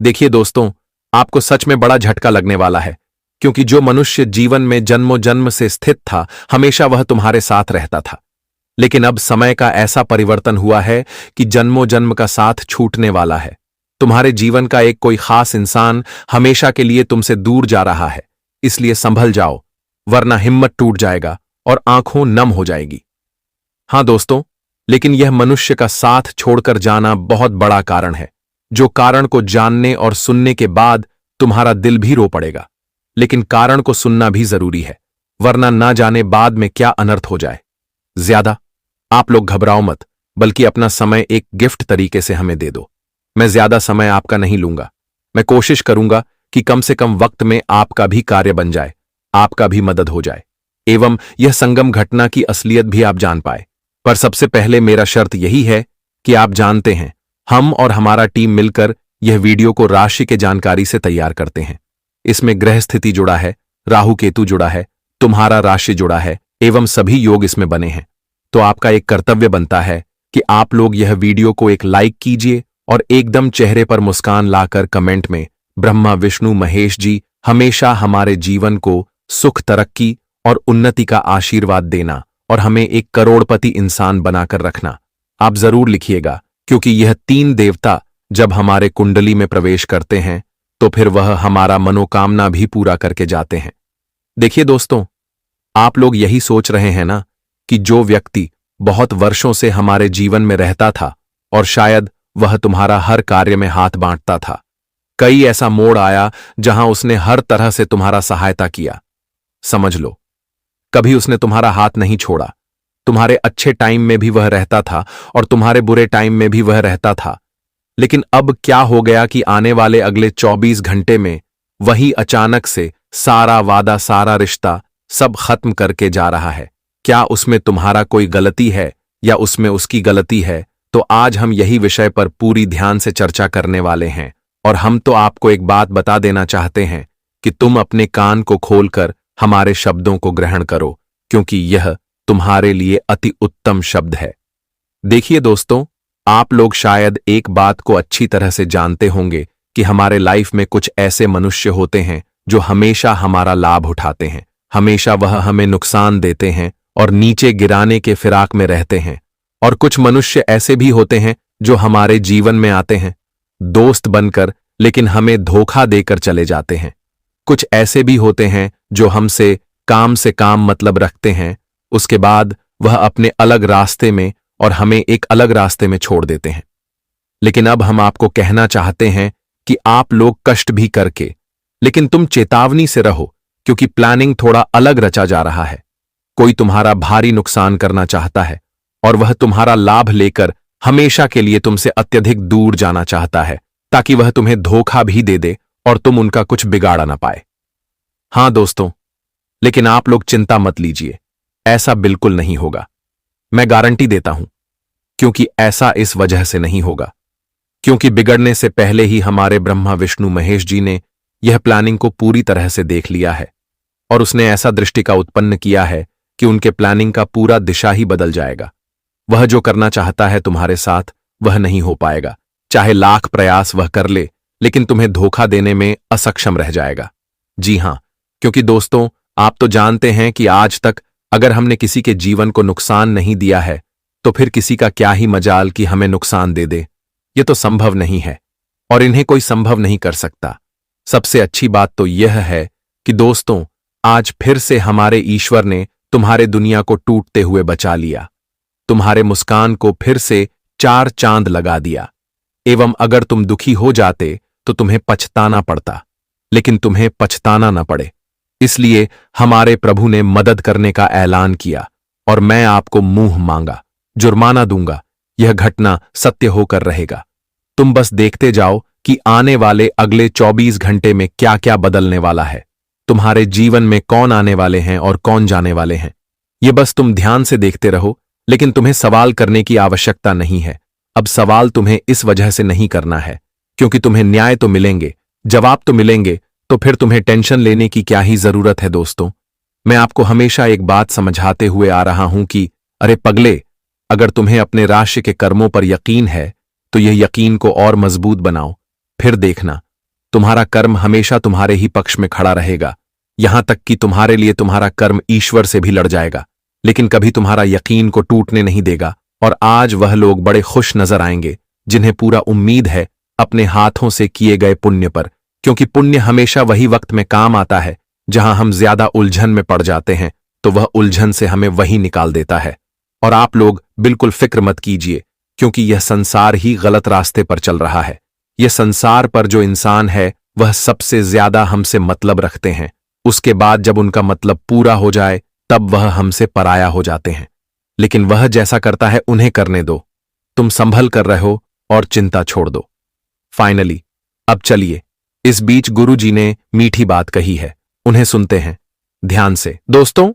देखिए दोस्तों, आपको सच में बड़ा झटका लगने वाला है, क्योंकि जो मनुष्य जीवन में जन्मों जन्म से स्थित था, हमेशा वह तुम्हारे साथ रहता था। लेकिन अब समय का ऐसा परिवर्तन हुआ है कि जन्मों जन्म का साथ छूटने वाला है। तुम्हारे जीवन का एक कोई खास इंसान हमेशा के लिए तुमसे दूर जा रहा है, इसलिए संभल जाओ, वरना हिम्मत टूट जाएगा और आंखों नम हो जाएगी। हाँ दोस्तों, लेकिन यह मनुष्य का साथ छोड़कर जाना बहुत बड़ा कारण है, जो कारण को जानने और सुनने के बाद तुम्हारा दिल भी रो पड़ेगा। लेकिन कारण को सुनना भी जरूरी है, वरना ना जाने बाद में क्या अनर्थ हो जाए। ज्यादा आप लोग घबराओ मत, बल्कि अपना समय एक गिफ्ट तरीके से हमें दे दो। मैं ज्यादा समय आपका नहीं लूंगा। मैं कोशिश करूंगा कि कम से कम वक्त में आपका भी कार्य बन जाए, आपका भी मदद हो जाए, एवं यह संगम घटना की असलियत भी आप जान पाए। पर सबसे पहले मेरा शर्त यही है कि आप जानते हैं, हम और हमारा टीम मिलकर यह वीडियो को राशि के जानकारी से तैयार करते हैं। इसमें ग्रह स्थिति जुड़ा है, राहु केतु जुड़ा है, तुम्हारा राशि जुड़ा है, एवं सभी योग इसमें बने हैं। तो आपका एक कर्तव्य बनता है कि आप लोग यह वीडियो को एक लाइक कीजिए और एकदम चेहरे पर मुस्कान लाकर कमेंट में ब्रह्मा विष्णु महेश जी हमेशा हमारे जीवन को सुख, तरक्की और उन्नति का आशीर्वाद देना और हमें एक करोड़पति इंसान बनाकर रखना, आप जरूर लिखिएगा। क्योंकि यह तीन देवता जब हमारे कुंडली में प्रवेश करते हैं तो फिर वह हमारा मनोकामना भी पूरा करके जाते हैं। देखिए दोस्तों, आप लोग यही सोच रहे हैं ना कि जो व्यक्ति बहुत वर्षों से हमारे जीवन में रहता था और शायद वह तुम्हारा हर कार्य में हाथ बांटता था, कई ऐसा मोड़ आया जहां उसने हर तरह से तुम्हारा सहायता किया। समझ लो, कभी उसने तुम्हारा हाथ नहीं छोड़ा। तुम्हारे अच्छे टाइम में भी वह रहता था और तुम्हारे बुरे टाइम में भी वह रहता था। लेकिन अब क्या हो गया कि आने वाले अगले 24 घंटे में वही अचानक से सारा वादा, सारा रिश्ता सब खत्म करके जा रहा है। क्या उसमें तुम्हारा कोई गलती है या उसमें उसकी गलती है? तो आज हम यही विषय पर पूरी ध्यान से चर्चा करने वाले हैं। और हम तो आपको एक बात बता देना चाहते हैं कि तुम अपने कान को खोलकर हमारे शब्दों को ग्रहण करो, क्योंकि यह तुम्हारे लिए अति उत्तम शब्द है। देखिए दोस्तों, आप लोग शायद एक बात को अच्छी तरह से जानते होंगे कि हमारे लाइफ में कुछ ऐसे मनुष्य होते हैं जो हमेशा हमारा लाभ उठाते हैं, हमेशा वह हमें नुकसान देते हैं और नीचे गिराने के फिराक में रहते हैं। और कुछ मनुष्य ऐसे भी होते हैं जो हमारे जीवन में आते हैं दोस्त बनकर, लेकिन हमें धोखा देकर चले जाते हैं। कुछ ऐसे भी होते हैं जो हमसे काम मतलब रखते हैं, उसके बाद वह अपने अलग रास्ते में और हमें एक अलग रास्ते में छोड़ देते हैं। लेकिन अब हम आपको कहना चाहते हैं कि आप लोग कष्ट भी करके, लेकिन तुम चेतावनी से रहो, क्योंकि प्लानिंग थोड़ा अलग रचा जा रहा है। कोई तुम्हारा भारी नुकसान करना चाहता है और वह तुम्हारा लाभ लेकर हमेशा के लिए तुमसे अत्यधिक दूर जाना चाहता है, ताकि वह तुम्हें धोखा भी दे दे और तुम उनका कुछ बिगाड़ा ना पाए। हां दोस्तों, लेकिन आप लोग चिंता मत लीजिए, ऐसा बिल्कुल नहीं होगा। मैं गारंटी देता हूं, क्योंकि ऐसा इस वजह से नहीं होगा क्योंकि बिगड़ने से पहले ही हमारे ब्रह्मा विष्णु महेश जी ने यह प्लानिंग को पूरी तरह से देख लिया है और उसने ऐसा दृष्टिका उत्पन्न किया है कि उनके प्लानिंग का पूरा दिशा ही बदल जाएगा। वह जो करना चाहता है तुम्हारे साथ, वह नहीं हो पाएगा। चाहे लाख प्रयास वह कर ले, लेकिन तुम्हें धोखा देने में असक्षम रह जाएगा। जी हां, क्योंकि दोस्तों, आप तो जानते हैं कि आज तक अगर हमने किसी के जीवन को नुकसान नहीं दिया है, तो फिर किसी का क्या ही मजाल कि हमें नुकसान दे दे। यह तो संभव नहीं है और इन्हें कोई संभव नहीं कर सकता। सबसे अच्छी बात तो यह है कि दोस्तों, आज फिर से हमारे ईश्वर ने तुम्हारे दुनिया को टूटते हुए बचा लिया, तुम्हारे मुस्कान को फिर से 4 चांद लगा दिया। एवं अगर तुम दुखी हो जाते तो तुम्हें पछताना पड़ता, लेकिन तुम्हें पछताना न पड़े, इसलिए हमारे प्रभु ने मदद करने का ऐलान किया और मैं आपको मुंह मांगा जुर्माना दूंगा। यह घटना सत्य होकर रहेगा। तुम बस देखते जाओ कि आने वाले अगले 24 घंटे में क्या क्या बदलने वाला है। तुम्हारे जीवन में कौन आने वाले हैं और कौन जाने वाले हैं, ये बस तुम ध्यान से देखते रहो। लेकिन तुम्हें सवाल करने की आवश्यकता नहीं है। अब सवाल तुम्हें इस वजह से नहीं करना है क्योंकि तुम्हें न्याय तो मिलेंगे, जवाब तो मिलेंगे, तो फिर तुम्हें टेंशन लेने की क्या ही जरूरत है। दोस्तों, मैं आपको हमेशा एक बात समझाते हुए आ रहा हूं कि अरे पगले, अगर तुम्हें अपने राशि के कर्मों पर यकीन है तो यह यकीन को और मजबूत बनाओ। फिर देखना, तुम्हारा कर्म हमेशा तुम्हारे ही पक्ष में खड़ा रहेगा, यहां तक कि तुम्हारे लिए तुम्हारा कर्म ईश्वर से भी लड़ जाएगा, लेकिन कभी तुम्हारा यकीन को टूटने नहीं देगा। और आज वह लोग बड़े खुश नजर आएंगे जिन्हें पूरा उम्मीद है अपने हाथों से किए गए पुण्य पर, क्योंकि पुण्य हमेशा वही वक्त में काम आता है जहां हम ज्यादा उलझन में पड़ जाते हैं, तो वह उलझन से हमें वही निकाल देता है। और आप लोग बिल्कुल फिक्र मत कीजिए, क्योंकि यह संसार ही गलत रास्ते पर चल रहा है। यह संसार पर जो इंसान है वह सबसे ज्यादा हमसे मतलब रखते हैं, उसके बाद जब उनका मतलब पूरा हो जाए तब वह हमसे पराया हो जाते हैं। लेकिन वह जैसा करता है उन्हें करने दो, तुम संभल कर रहो और चिंता छोड़ दो। फाइनली अब चलिए, इस बीच गुरु जी ने मीठी बात कही है, उन्हें सुनते हैं ध्यान से। दोस्तों,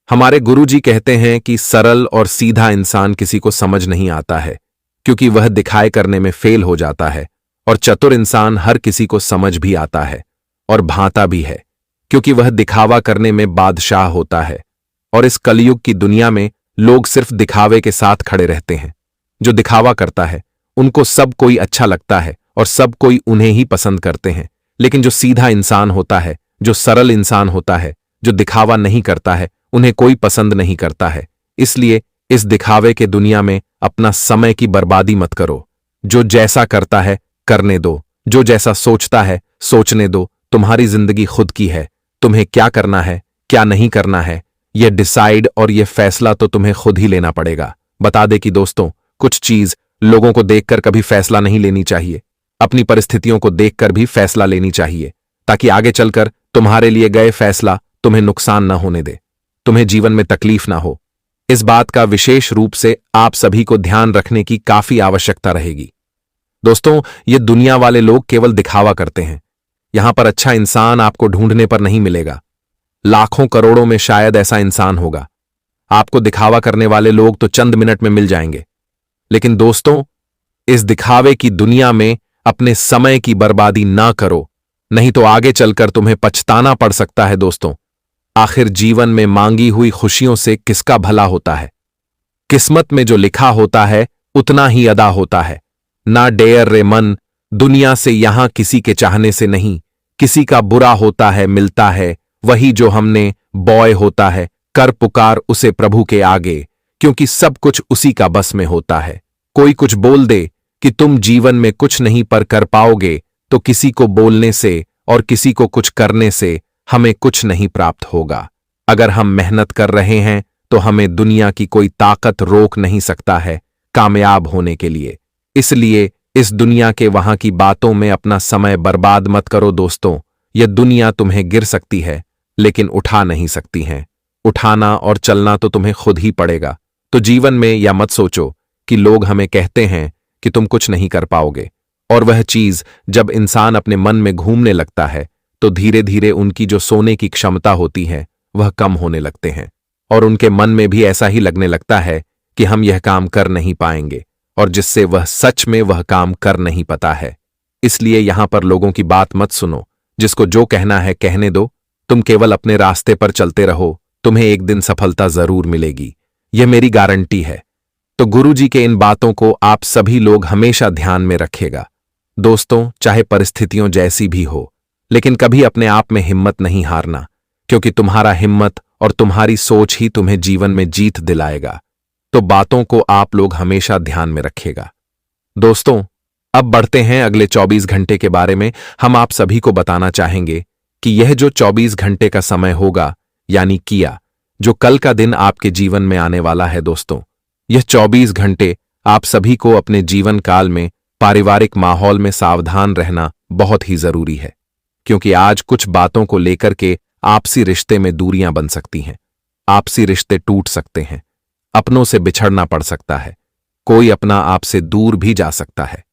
हमारे गुरु जी कहते हैं कि सरल और सीधा इंसान किसी को समझ नहीं आता है, क्योंकि वह दिखाए करने में फेल हो जाता है, और चतुर इंसान हर किसी को समझ भी आता है और भांता भी है, क्योंकि वह दिखावा करने में बादशाह होता है। और इस कलयुग की दुनिया में लोग सिर्फ दिखावे के साथ खड़े रहते हैं। जो दिखावा करता है उनको सब कोई अच्छा लगता है और सब कोई उन्हें ही पसंद करते हैं, लेकिन जो सीधा इंसान होता है, जो सरल इंसान होता है, जो दिखावा नहीं करता है, उन्हें कोई पसंद नहीं करता है। इसलिए इस दिखावे के दुनिया में अपना समय की बर्बादी मत करो। जो जैसा करता है करने दो, जो जैसा सोचता है सोचने दो। तुम्हारी जिंदगी खुद की है, तुम्हें क्या करना है क्या नहीं करना है यह डिसाइड और यह फैसला तो तुम्हें खुद ही लेना पड़ेगा। बता दे कि दोस्तों, कुछ चीज लोगों को देखकर कभी फैसला नहीं लेनी चाहिए, अपनी परिस्थितियों को देखकर भी फैसला लेनी चाहिए, ताकि आगे चलकर तुम्हारे लिए गए फैसला तुम्हें नुकसान न होने दे, तुम्हें जीवन में तकलीफ ना हो। इस बात का विशेष रूप से आप सभी को ध्यान रखने की काफी आवश्यकता रहेगी। दोस्तों, ये दुनिया वाले लोग केवल दिखावा करते हैं। यहां पर अच्छा इंसान आपको ढूंढने पर नहीं मिलेगा, लाखों करोड़ों में शायद ऐसा इंसान होगा। आपको दिखावा करने वाले लोग तो चंद मिनट में मिल जाएंगे, लेकिन दोस्तों, इस दिखावे की दुनिया में अपने समय की बर्बादी ना करो, नहीं तो आगे चलकर तुम्हें पछताना पड़ सकता है। दोस्तों, आखिर जीवन में मांगी हुई खुशियों से किसका भला होता है? किस्मत में जो लिखा होता है उतना ही अदा होता है। ना डेयर रे मन, दुनिया से यहां किसी के चाहने से नहीं, किसी का बुरा होता है मिलता है, वही जो हमने बॉय होता है, कर पुकार उसे प्रभु के आगे, क्योंकि सब कुछ उसी का बस में होता है। कोई कुछ बोल दे कि तुम जीवन में कुछ नहीं पर कर पाओगे, तो किसी को बोलने से और किसी को कुछ करने से हमें कुछ नहीं प्राप्त होगा। अगर हम मेहनत कर रहे हैं तो हमें दुनिया की कोई ताकत रोक नहीं सकता है कामयाब होने के लिए। इसलिए इस दुनिया के वहां की बातों में अपना समय बर्बाद मत करो। दोस्तों, यह दुनिया तुम्हें गिर सकती है लेकिन उठा नहीं सकती है। उठाना और चलना तो तुम्हें खुद ही पड़ेगा। तो जीवन में या मत सोचो कि लोग हमें कहते हैं कि तुम कुछ नहीं कर पाओगे, और वह चीज जब इंसान अपने मन में घूमने लगता है तो धीरे धीरे उनकी जो सोने की क्षमता होती है वह कम होने लगते हैं, और उनके मन में भी ऐसा ही लगने लगता है कि हम यह काम कर नहीं पाएंगे, और जिससे वह सच में वह काम कर नहीं पाता है। इसलिए यहां पर लोगों की बात मत सुनो, जिसको जो कहना है कहने दो। तुम केवल अपने रास्ते पर चलते रहो, तुम्हें एक दिन सफलता जरूर मिलेगी, यह मेरी गारंटी है। तो गुरु जी के इन बातों को आप सभी लोग हमेशा ध्यान में रखेगा। दोस्तों, चाहे परिस्थितियों जैसी भी हो, लेकिन कभी अपने आप में हिम्मत नहीं हारना, क्योंकि तुम्हारा हिम्मत और तुम्हारी सोच ही तुम्हें जीवन में जीत दिलाएगा। तो बातों को आप लोग हमेशा ध्यान में रखेगा। दोस्तों, अब बढ़ते हैं अगले 24 घंटे के बारे में। हम आप सभी को बताना चाहेंगे कि यह जो 24 घंटे का समय होगा, यानी किया, जो कल का दिन आपके जीवन में आने वाला है। दोस्तों, यह 24 घंटे आप सभी को अपने जीवन काल में पारिवारिक माहौल में सावधान रहना बहुत ही जरूरी है, क्योंकि आज कुछ बातों को लेकर के आपसी रिश्ते में दूरियां बन सकती हैं, आपसी रिश्ते टूट सकते हैं, अपनों से बिछड़ना पड़ सकता है, कोई अपना आपसे दूर भी जा सकता है।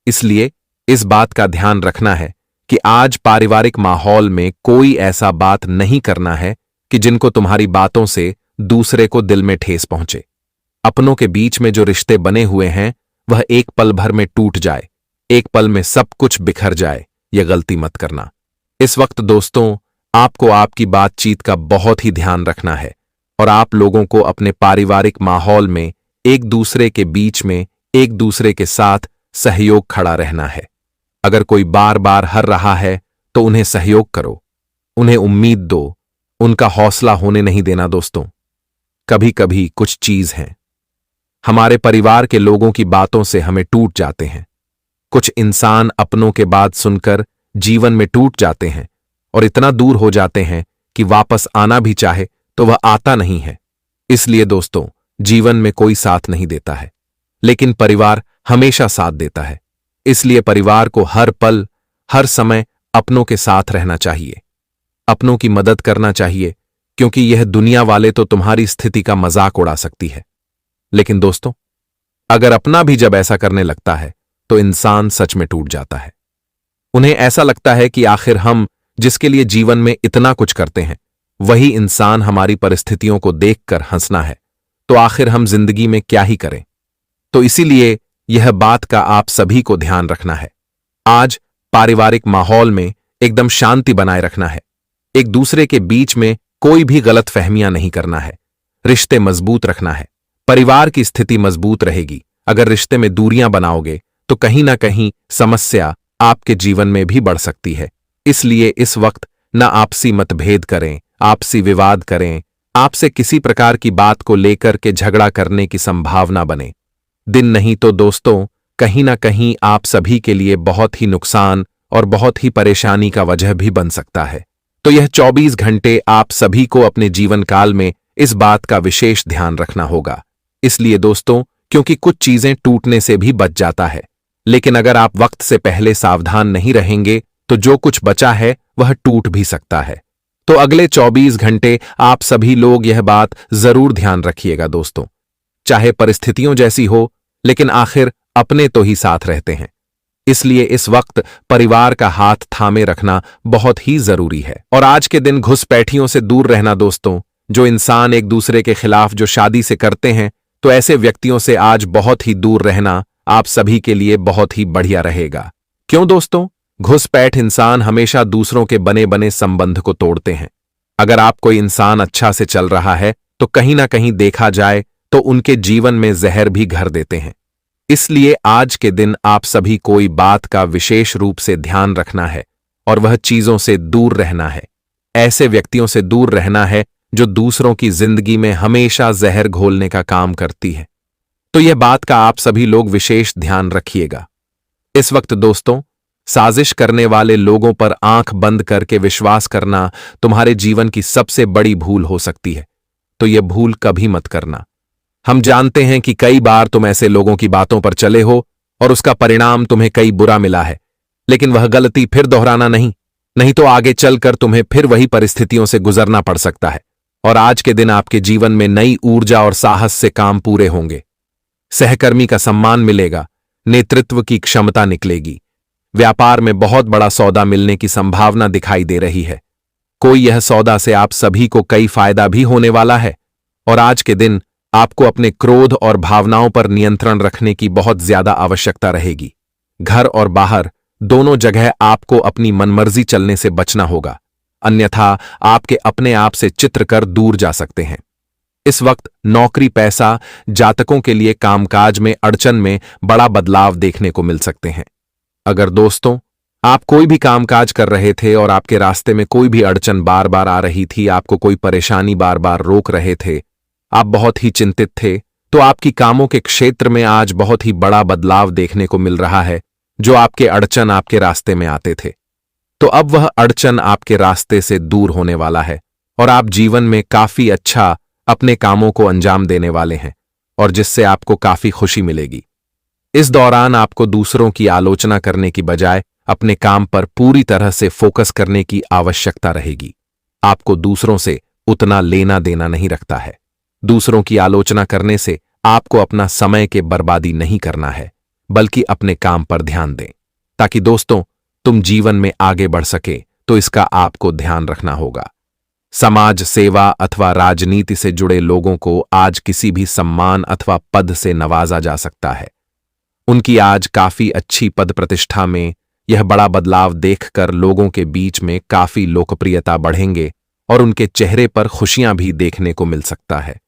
इसलिए इस बात का ध्यान रखना है कि आज पारिवारिक माहौल में कोई ऐसा बात नहीं करना है कि जिनको तुम्हारी बातों से दूसरे को दिल में ठेस पहुंचे। अपनों के बीच में जो रिश्ते बने हुए हैं वह एक पल भर में टूट जाए, एक पल में सब कुछ बिखर जाए, यह गलती मत करना। इस वक्त दोस्तों, आपको आपकी बातचीत का बहुत ही ध्यान रखना है, और आप लोगों को अपने पारिवारिक माहौल में एक दूसरे के बीच में एक दूसरे के साथ सहयोग खड़ा रहना है। अगर कोई बार बार हार रहा है तो उन्हें सहयोग करो, उन्हें उम्मीद दो, उनका हौसला होने नहीं देना दोस्तों। कभी कभी कुछ चीज हैं, हमारे परिवार के लोगों की बातों से हमें टूट जाते हैं। कुछ इंसान अपनों के बात सुनकर जीवन में टूट जाते हैं और इतना दूर हो जाते हैं कि वापस आना भी चाहे तो वह आता नहीं है। इसलिए दोस्तों, जीवन में कोई साथ नहीं देता है, लेकिन परिवार हमेशा साथ देता है। इसलिए परिवार को हर पल, हर समय अपनों के साथ रहना चाहिए, अपनों की मदद करना चाहिए, क्योंकि यह दुनिया वाले तो तुम्हारी स्थिति का मजाक उड़ा सकती है, लेकिन दोस्तों, अगर अपना भी जब ऐसा करने लगता है तो इंसान सच में टूट जाता है। उन्हें ऐसा लगता है कि आखिर हम जिसके लिए जीवन में इतना कुछ करते हैं, वही इंसान हमारी परिस्थितियों को देखकर हंसना है, तो आखिर हम जिंदगी में क्या ही करें। तो इसीलिए यह बात का आप सभी को ध्यान रखना है। आज पारिवारिक माहौल में एकदम शांति बनाए रखना है, एक दूसरे के बीच में कोई भी गलत फहमियां नहीं करना है, रिश्ते मजबूत रखना है। परिवार की स्थिति मजबूत रहेगी। अगर रिश्ते में दूरियां बनाओगे तो कहीं ना कहीं समस्या आपके जीवन में भी बढ़ सकती है। इसलिए इस वक्त न आपसी मतभेद करें, आपसी विवाद करें, आपसे किसी प्रकार की बात को लेकर के झगड़ा करने की संभावना बने। दिन नहीं तो दोस्तों, कहीं ना कहीं आप सभी के लिए बहुत ही नुकसान और बहुत ही परेशानी का वजह भी बन सकता है। तो यह 24 घंटे आप सभी को अपने जीवन काल में इस बात का विशेष ध्यान रखना होगा। इसलिए दोस्तों, क्योंकि कुछ चीजें टूटने से भी बच जाता है, लेकिन अगर आप वक्त से पहले सावधान नहीं रहेंगे तो जो कुछ बचा है वह टूट भी सकता है। तो अगले 24 घंटे आप सभी लोग यह बात जरूर ध्यान रखिएगा दोस्तों। चाहे परिस्थितियों जैसी हो, लेकिन आखिर अपने तो ही साथ रहते हैं। इसलिए इस वक्त परिवार का हाथ थामे रखना बहुत ही जरूरी है। और आज के दिन घुसपैठियों से दूर रहना दोस्तों। जो इंसान एक दूसरे के खिलाफ जो शादी से करते हैं, तो ऐसे व्यक्तियों से आज बहुत ही दूर रहना आप सभी के लिए बहुत ही बढ़िया रहेगा। क्यों दोस्तों? घुसपैठ इंसान हमेशा दूसरों के बने बने संबंध को तोड़ते हैं। अगर आप कोई इंसान अच्छा से चल रहा है तो कहीं ना कहीं देखा जाए तो उनके जीवन में जहर भी घर देते हैं। इसलिए आज के दिन आप सभी कोई बात का विशेष रूप से ध्यान रखना है और वह चीजों से दूर रहना है। ऐसे व्यक्तियों से दूर रहना है जो दूसरों की जिंदगी में हमेशा जहर घोलने का काम करती है। तो यह बात का आप सभी लोग विशेष ध्यान रखिएगा। इस वक्त दोस्तों, साजिश करने वाले लोगों पर आंख बंद करके विश्वास करना तुम्हारे जीवन की सबसे बड़ी भूल हो सकती है। तो यह भूल कभी मत करना। हम जानते हैं कि कई बार तुम ऐसे लोगों की बातों पर चले हो और उसका परिणाम तुम्हें कई बुरा मिला है, लेकिन वह गलती फिर दोहराना नहीं तो आगे चलकर तुम्हें फिर वही परिस्थितियों से गुजरना पड़ सकता है। और आज के दिन आपके जीवन में नई ऊर्जा और साहस से काम पूरे होंगे। सहकर्मी का सम्मान मिलेगा, नेतृत्व की क्षमता निकलेगी। व्यापार में बहुत बड़ा सौदा मिलने की संभावना दिखाई दे रही है। कोई यह सौदा से आप सभी को कई फायदा भी होने वाला है। और आज के दिन आपको अपने क्रोध और भावनाओं पर नियंत्रण रखने की बहुत ज्यादा आवश्यकता रहेगी। घर और बाहर दोनों जगह आपको अपनी मनमर्जी चलने से बचना होगा, अन्यथा आपके अपने आप से चित्र कर दूर जा सकते हैं। इस वक्त नौकरी पैसा जातकों के लिए कामकाज में अड़चन में बड़ा बदलाव देखने को मिल सकते हैं। अगर दोस्तों आप कोई भी कामकाज कर रहे थे और आपके रास्ते में कोई भी अड़चन बार बार आ रही थी, आपको कोई परेशानी बार बार रोक रहे थे, आप बहुत ही चिंतित थे, तो आपकी कामों के क्षेत्र में आज बहुत ही बड़ा बदलाव देखने को मिल रहा है। जो आपके अड़चन आपके रास्ते में आते थे, तो अब वह अड़चन आपके रास्ते से दूर होने वाला है और आप जीवन में काफी अच्छा अपने कामों को अंजाम देने वाले हैं और जिससे आपको काफी खुशी मिलेगी। इस दौरान आपको दूसरों की आलोचना करने की बजाय अपने काम पर पूरी तरह से फोकस करने की आवश्यकता रहेगी। आपको दूसरों से उतना लेना देना नहीं रखता है। दूसरों की आलोचना करने से आपको अपना समय के बर्बादी नहीं करना है, बल्कि अपने काम पर ध्यान दें, ताकि दोस्तों तुम जीवन में आगे बढ़ सके। तो इसका आपको ध्यान रखना होगा। समाज सेवा अथवा राजनीति से जुड़े लोगों को आज किसी भी सम्मान अथवा पद से नवाजा जा सकता है। उनकी आज काफी अच्छी पद प्रतिष्ठा में यह बड़ा बदलाव देखकर लोगों के बीच में काफी लोकप्रियता बढ़ेंगे और उनके चेहरे पर खुशियां भी देखने को मिल सकता है।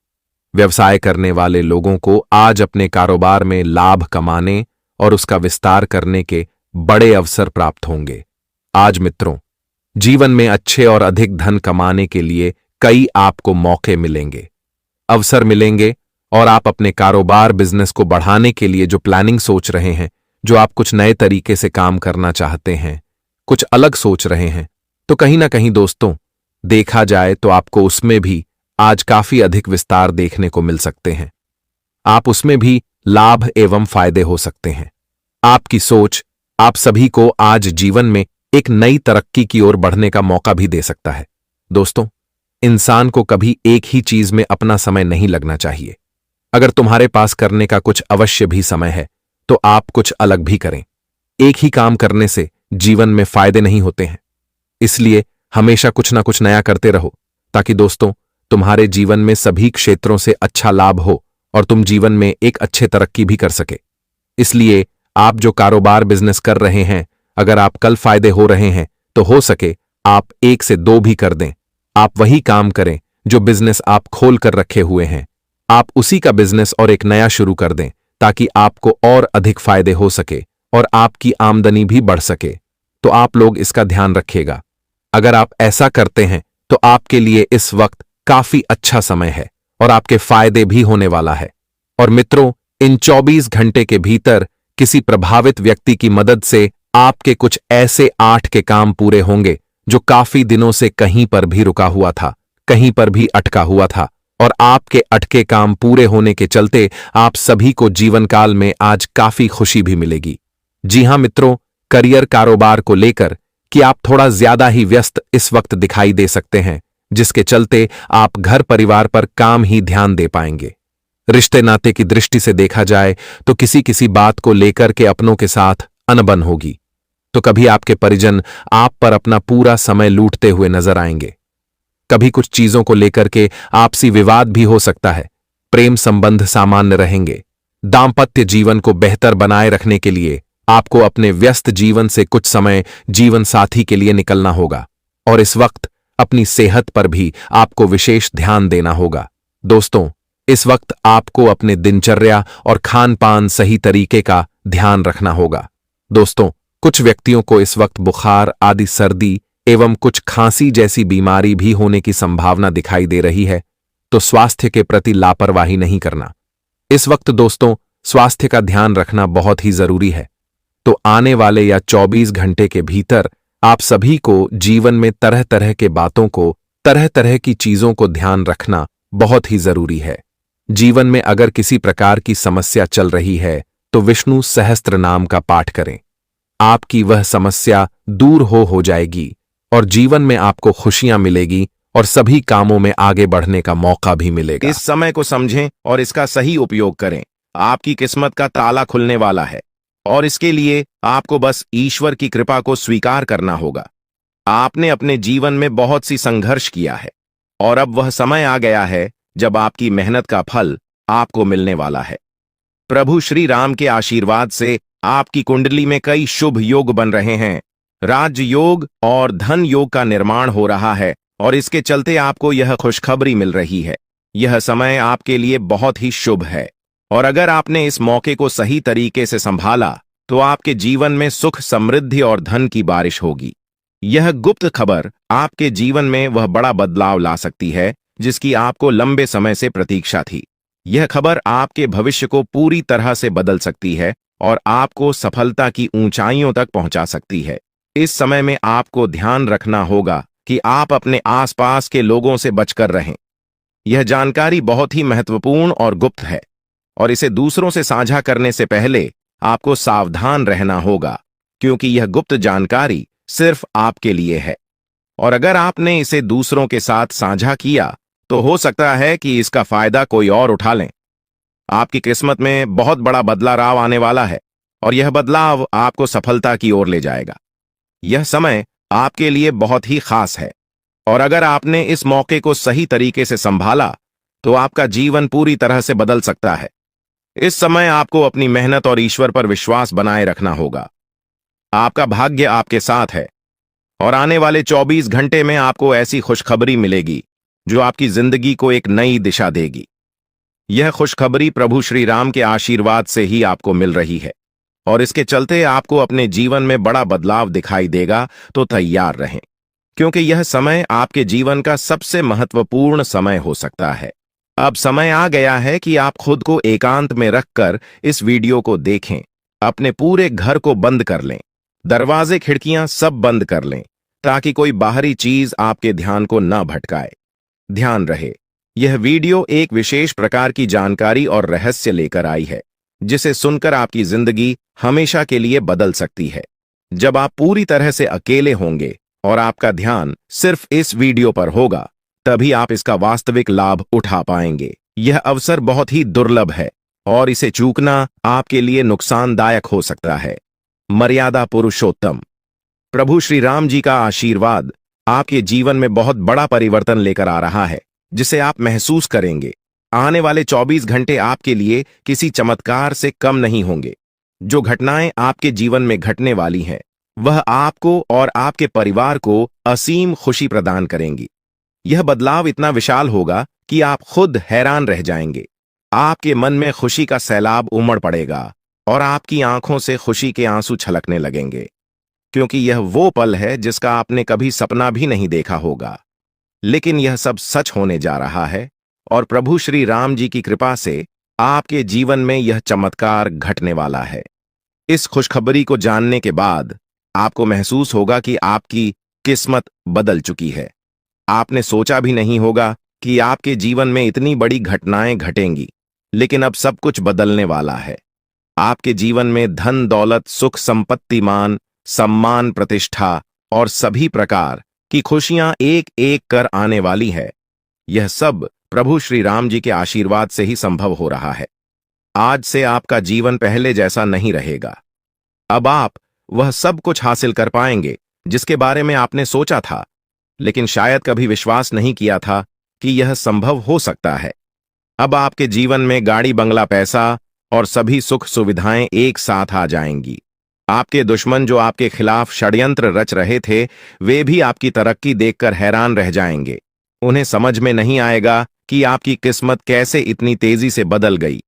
व्यवसाय करने वाले लोगों को आज अपने कारोबार में लाभ कमाने और उसका विस्तार करने के बड़े अवसर प्राप्त होंगे। आज मित्रों, जीवन में अच्छे और अधिक धन कमाने के लिए कई आपको मौके मिलेंगे, अवसर मिलेंगे, और आप अपने कारोबार बिजनेस को बढ़ाने के लिए जो प्लानिंग सोच रहे हैं, जो आप कुछ नए तरीके से काम करना चाहते हैं, कुछ अलग सोच रहे हैं, तो कहीं ना कहीं दोस्तों, देखा जाए तो आपको उसमें भी आज काफी अधिक विस्तार देखने को मिल सकते हैं। आप उसमें भी लाभ एवं फायदे हो सकते हैं। आपकी सोच आप सभी को आज जीवन में एक नई तरक्की की ओर बढ़ने का मौका भी दे सकता है। दोस्तों, इंसान को कभी एक ही चीज में अपना समय नहीं लगना चाहिए। अगर तुम्हारे पास करने का कुछ अवश्य भी समय है, तो आप कुछ अलग भी करें। एक ही काम करने से जीवन में फायदे नहीं होते हैं। इसलिए हमेशा कुछ ना कुछ नया करते रहो, ताकि दोस्तों तुम्हारे जीवन में सभी क्षेत्रों से अच्छा लाभ हो और तुम जीवन में एक अच्छे तरक्की भी कर सके। इसलिए आप जो कारोबार बिजनेस कर रहे हैं, अगर आप कल फायदे हो रहे हैं, तो हो सके आप 1 से 2 भी कर दें। आप वही काम करें जो बिजनेस आप खोल कर रखे हुए हैं, आप उसी का बिजनेस और एक नया शुरू कर दें, ताकि आपको और अधिक फायदे हो सके और आपकी आमदनी भी बढ़ सके। तो आप लोग इसका ध्यान रखिएगा। अगर आप ऐसा करते हैं तो आपके लिए इस वक्त काफी अच्छा समय है और आपके फायदे भी होने वाला है। और मित्रों, इन 24 घंटे के भीतर किसी प्रभावित व्यक्ति की मदद से आपके कुछ ऐसे 8 के काम पूरे होंगे जो काफी दिनों से कहीं पर भी रुका हुआ था, कहीं पर भी अटका हुआ था, और आपके अटके काम पूरे होने के चलते आप सभी को जीवन काल में आज काफी खुशी भी मिलेगी। जी हां मित्रों, करियर कारोबार को लेकर कि आप थोड़ा ज्यादा ही व्यस्त इस वक्त दिखाई दे सकते हैं, जिसके चलते आप घर परिवार पर काम ही ध्यान दे पाएंगे। रिश्ते नाते की दृष्टि से देखा जाए तो किसी किसी बात को लेकर के अपनों के साथ अनबन होगी, तो कभी आपके परिजन आप पर अपना पूरा समय लूटते हुए नजर आएंगे। कभी कुछ चीजों को लेकर के आपसी विवाद भी हो सकता है। प्रेम संबंध सामान्य रहेंगे। दाम्पत्य जीवन को बेहतर बनाए रखने के लिए आपको अपने व्यस्त जीवन से कुछ समय जीवन साथी के लिए निकलना होगा, और इस वक्त अपनी सेहत पर भी आपको विशेष ध्यान देना होगा। दोस्तों, इस वक्त आपको अपने दिनचर्या और खान पान सही तरीके का ध्यान रखना होगा। दोस्तों, कुछ व्यक्तियों को इस वक्त बुखार आदि सर्दी एवं कुछ खांसी जैसी बीमारी भी होने की संभावना दिखाई दे रही है, तो स्वास्थ्य के प्रति लापरवाही नहीं करना। इस वक्त दोस्तों, स्वास्थ्य का ध्यान रखना बहुत ही जरूरी है। तो आने वाले या 24 घंटे के भीतर आप सभी को जीवन में तरह तरह के बातों को, तरह तरह की चीजों को ध्यान रखना बहुत ही जरूरी है। जीवन में अगर किसी प्रकार की समस्या चल रही है, तो विष्णु सहस्त्र नाम का पाठ करें। आपकी वह समस्या दूर हो जाएगी और जीवन में आपको खुशियां मिलेगी और सभी कामों में आगे बढ़ने का मौका भी मिलेगा। इस समय को समझें और इसका सही उपयोग करें। आपकी किस्मत का ताला खुलने वाला है, और इसके लिए आपको बस ईश्वर की कृपा को स्वीकार करना होगा। आपने अपने जीवन में बहुत सी संघर्ष किया है, और अब वह समय आ गया है जब आपकी मेहनत का फल आपको मिलने वाला है। प्रभु श्री राम के आशीर्वाद से आपकी कुंडली में कई शुभ योग बन रहे हैं। राज योग और धन योग का निर्माण हो रहा है, और इसके चलते आपको यह खुशखबरी मिल रही है। यह समय आपके लिए बहुत ही शुभ है, और अगर आपने इस मौके को सही तरीके से संभाला तो आपके जीवन में सुख, समृद्धि और धन की बारिश होगी। यह गुप्त खबर आपके जीवन में वह बड़ा बदलाव ला सकती है जिसकी आपको लंबे समय से प्रतीक्षा थी। यह खबर आपके भविष्य को पूरी तरह से बदल सकती है और आपको सफलता की ऊंचाइयों तक पहुंचा सकती है। इस समय में आपको ध्यान रखना होगा कि आप अपने आसपास के लोगों से बचकर रहें। यह जानकारी बहुत ही महत्वपूर्ण और गुप्त है, और इसे दूसरों से साझा करने से पहले आपको सावधान रहना होगा, क्योंकि यह गुप्त जानकारी सिर्फ आपके लिए है, और अगर आपने इसे दूसरों के साथ साझा किया तो हो सकता है कि इसका फायदा कोई और उठा लें। आपकी किस्मत में बहुत बड़ा बदलाव आने वाला है, और यह बदलाव आपको सफलता की ओर ले जाएगा। यह समय आपके लिए बहुत ही खास है, और अगर आपने इस मौके को सही तरीके से संभाला तो आपका जीवन पूरी तरह से बदल सकता है। इस समय आपको अपनी मेहनत और ईश्वर पर विश्वास बनाए रखना होगा। आपका भाग्य आपके साथ है, और आने वाले 24 घंटे में आपको ऐसी खुशखबरी मिलेगी जो आपकी जिंदगी को एक नई दिशा देगी। यह खुशखबरी प्रभु श्री राम के आशीर्वाद से ही आपको मिल रही है। और इसके चलते आपको अपने जीवन में बड़ा बदलाव दिखाई देगा, तो तैयार रहें, क्योंकि यह समय आपके जीवन का सबसे महत्वपूर्ण समय हो सकता है। अब समय आ गया है कि आप खुद को एकांत में रखकर इस वीडियो को देखें। अपने पूरे घर को बंद कर लें, दरवाजे खिड़कियां सब बंद कर लें, ताकि कोई बाहरी चीज आपके ध्यान को न भटकाए। ध्यान रहे, यह वीडियो एक विशेष प्रकार की जानकारी और रहस्य लेकर आई है, जिसे सुनकर आपकी जिंदगी हमेशा के लिए बदल सकती है। जब आप पूरी तरह से अकेले होंगे और आपका ध्यान सिर्फ इस वीडियो पर होगा, तभी आप इसका वास्तविक लाभ उठा पाएंगे। यह अवसर बहुत ही दुर्लभ है और इसे चूकना आपके लिए नुकसानदायक हो सकता है। मर्यादा पुरुषोत्तम प्रभु श्री राम जी का आशीर्वाद आपके जीवन में बहुत बड़ा परिवर्तन लेकर आ रहा है, जिसे आप महसूस करेंगे। आने वाले 24 घंटे आपके लिए किसी चमत्कार से कम नहीं होंगे। जो घटनाएं आपके जीवन में घटने वाली हैं, वह आपको और आपके परिवार को असीम खुशी प्रदान करेंगी। यह बदलाव इतना विशाल होगा कि आप खुद हैरान रह जाएंगे। आपके मन में खुशी का सैलाब उमड़ पड़ेगा और आपकी आंखों से खुशी के आंसू छलकने लगेंगे, क्योंकि यह वो पल है जिसका आपने कभी सपना भी नहीं देखा होगा। लेकिन यह सब सच होने जा रहा है और प्रभु श्री राम जी की कृपा से आपके जीवन में यह चमत्कार घटने वाला है। इस खुशखबरी को जानने के बाद आपको महसूस होगा कि आपकी किस्मत बदल चुकी है। आपने सोचा भी नहीं होगा कि आपके जीवन में इतनी बड़ी घटनाएं घटेंगी, लेकिन अब सब कुछ बदलने वाला है। आपके जीवन में धन दौलत, सुख संपत्ति, मान सम्मान, प्रतिष्ठा और सभी प्रकार की खुशियां एक एक कर आने वाली है। यह सब प्रभु श्री राम जी के आशीर्वाद से ही संभव हो रहा है। आज से आपका जीवन पहले जैसा नहीं रहेगा। अब आप वह सब कुछ हासिल कर पाएंगे जिसके बारे में आपने सोचा था, लेकिन शायद कभी विश्वास नहीं किया था कि यह संभव हो सकता है। अब आपके जीवन में गाड़ी, बंगला, पैसा और सभी सुख सुविधाएं एक साथ आ जाएंगी। आपके दुश्मन जो आपके खिलाफ षड्यंत्र रच रहे थे, वे भी आपकी तरक्की देखकर हैरान रह जाएंगे। उन्हें समझ में नहीं आएगा कि आपकी किस्मत कैसे इतनी तेजी से बदल गई।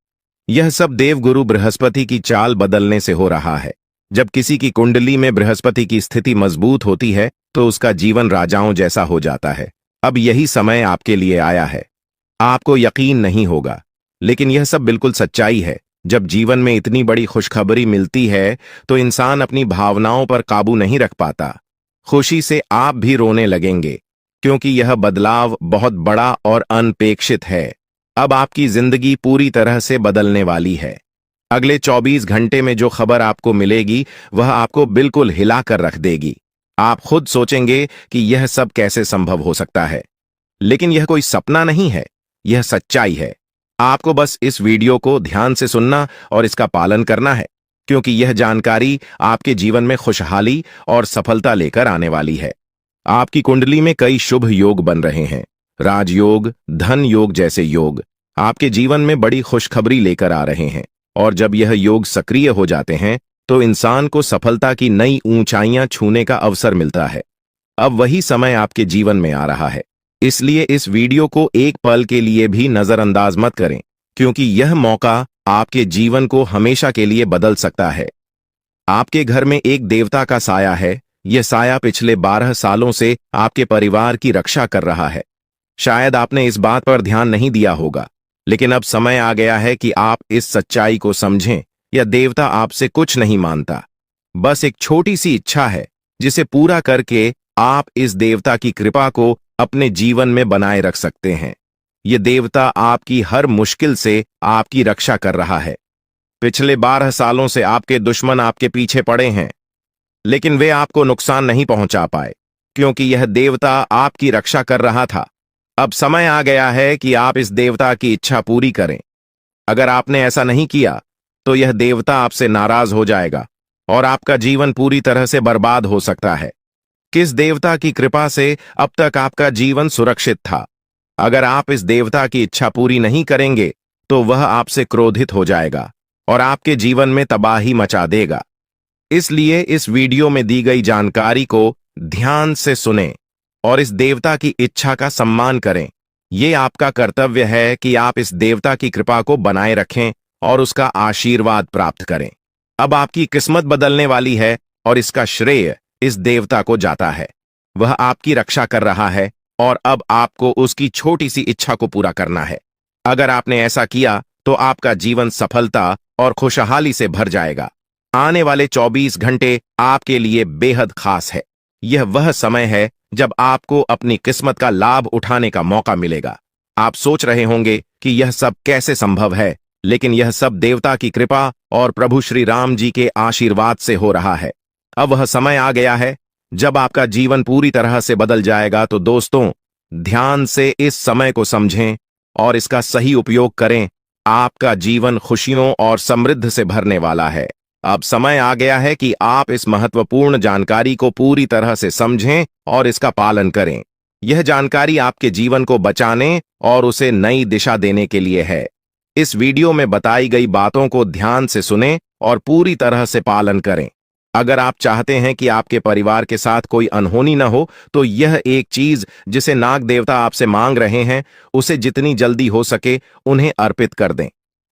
यह सब देवगुरु बृहस्पति की चाल बदलने से हो रहा है। जब किसी की कुंडली में बृहस्पति की स्थिति मजबूत होती है, तो उसका जीवन राजाओं जैसा हो जाता है। अब यही समय आपके लिए आया है। आपको यकीन नहीं होगा, लेकिन यह सब बिल्कुल सच्चाई है। जब जीवन में इतनी बड़ी खुशखबरी मिलती है, तो इंसान अपनी भावनाओं पर काबू नहीं रख पाता। खुशी से आप भी रोने लगेंगे, क्योंकि यह बदलाव बहुत बड़ा और अनपेक्षित है। अब आपकी जिंदगी पूरी तरह से बदलने वाली है। अगले 24 घंटे में जो खबर आपको मिलेगी, वह आपको बिल्कुल हिला कर रख देगी। आप खुद सोचेंगे कि यह सब कैसे संभव हो सकता है, लेकिन यह कोई सपना नहीं है, यह सच्चाई है। आपको बस इस वीडियो को ध्यान से सुनना और इसका पालन करना है, क्योंकि यह जानकारी आपके जीवन में खुशहाली और सफलता लेकर आने वाली है। आपकी कुंडली में कई शुभ योग बन रहे हैं। राजयोग, धन योग जैसे योग आपके जीवन में बड़ी खुशखबरी लेकर आ रहे हैं, और जब यह योग सक्रिय हो जाते हैं, तो इंसान को सफलता की नई ऊंचाइयां छूने का अवसर मिलता है। अब वही समय आपके जीवन में आ रहा है, इसलिए इस वीडियो को एक पल के लिए भी नजरअंदाज मत करें, क्योंकि यह मौका आपके जीवन को हमेशा के लिए बदल सकता है। आपके घर में एक देवता का साया है। यह साया पिछले 12 सालों से आपके परिवार की रक्षा कर रहा है। शायद आपने इस बात पर ध्यान नहीं दिया होगा, लेकिन अब समय आ गया है कि आप इस सच्चाई को समझें। यह देवता आपसे कुछ नहीं मांगता, बस एक छोटी सी इच्छा है, जिसे पूरा करके आप इस देवता की कृपा को अपने जीवन में बनाए रख सकते हैं। यह देवता आपकी हर मुश्किल से आपकी रक्षा कर रहा है। पिछले 12 सालों से आपके दुश्मन आपके पीछे पड़े हैं, लेकिन वे आपको नुकसान नहीं पहुंचा पाए, क्योंकि यह देवता आपकी रक्षा कर रहा था। अब समय आ गया है कि आप इस देवता की इच्छा पूरी करें। अगर आपने ऐसा नहीं किया, तो यह देवता आपसे नाराज हो जाएगा और आपका जीवन पूरी तरह से बर्बाद हो सकता है। किस देवता की कृपा से अब तक आपका जीवन सुरक्षित था? अगर आप इस देवता की इच्छा पूरी नहीं करेंगे, तो वह आपसे क्रोधित हो जाएगा और आपके जीवन में तबाही मचा देगा। इसलिए इस वीडियो में दी गई जानकारी को ध्यान से सुनें और इस देवता की इच्छा का सम्मान करें। यह आपका कर्तव्य है कि आप इस देवता की कृपा को बनाए रखें और उसका आशीर्वाद प्राप्त करें। अब आपकी किस्मत बदलने वाली है और इसका श्रेय इस देवता को जाता है। वह आपकी रक्षा कर रहा है और अब आपको उसकी छोटी सी इच्छा को पूरा करना है। अगर आपने ऐसा किया तो आपका जीवन सफलता और खुशहाली से भर जाएगा। आने वाले 24 घंटे आपके लिए बेहद खास है। यह वह समय है जब आपको अपनी किस्मत का लाभ उठाने का मौका मिलेगा। आप सोच रहे होंगे कि यह सब कैसे संभव है, लेकिन यह सब देवता की कृपा और प्रभु श्री राम जी के आशीर्वाद से हो रहा है। अब वह समय आ गया है जब आपका जीवन पूरी तरह से बदल जाएगा। तो दोस्तों, ध्यान से इस समय को समझें और इसका सही उपयोग करें। आपका जीवन खुशियों और समृद्धि से भरने वाला है। अब समय आ गया है कि आप इस महत्वपूर्ण जानकारी को पूरी तरह से समझें और इसका पालन करें। यह जानकारी आपके जीवन को बचाने और उसे नई दिशा देने के लिए है। इस वीडियो में बताई गई बातों को ध्यान से सुनें और पूरी तरह से पालन करें। अगर आप चाहते हैं कि आपके परिवार के साथ कोई अनहोनी न हो, तो यह एक चीज जिसे नाग देवता आपसे मांग रहे हैं, उसे जितनी जल्दी हो सके उन्हें अर्पित कर दें,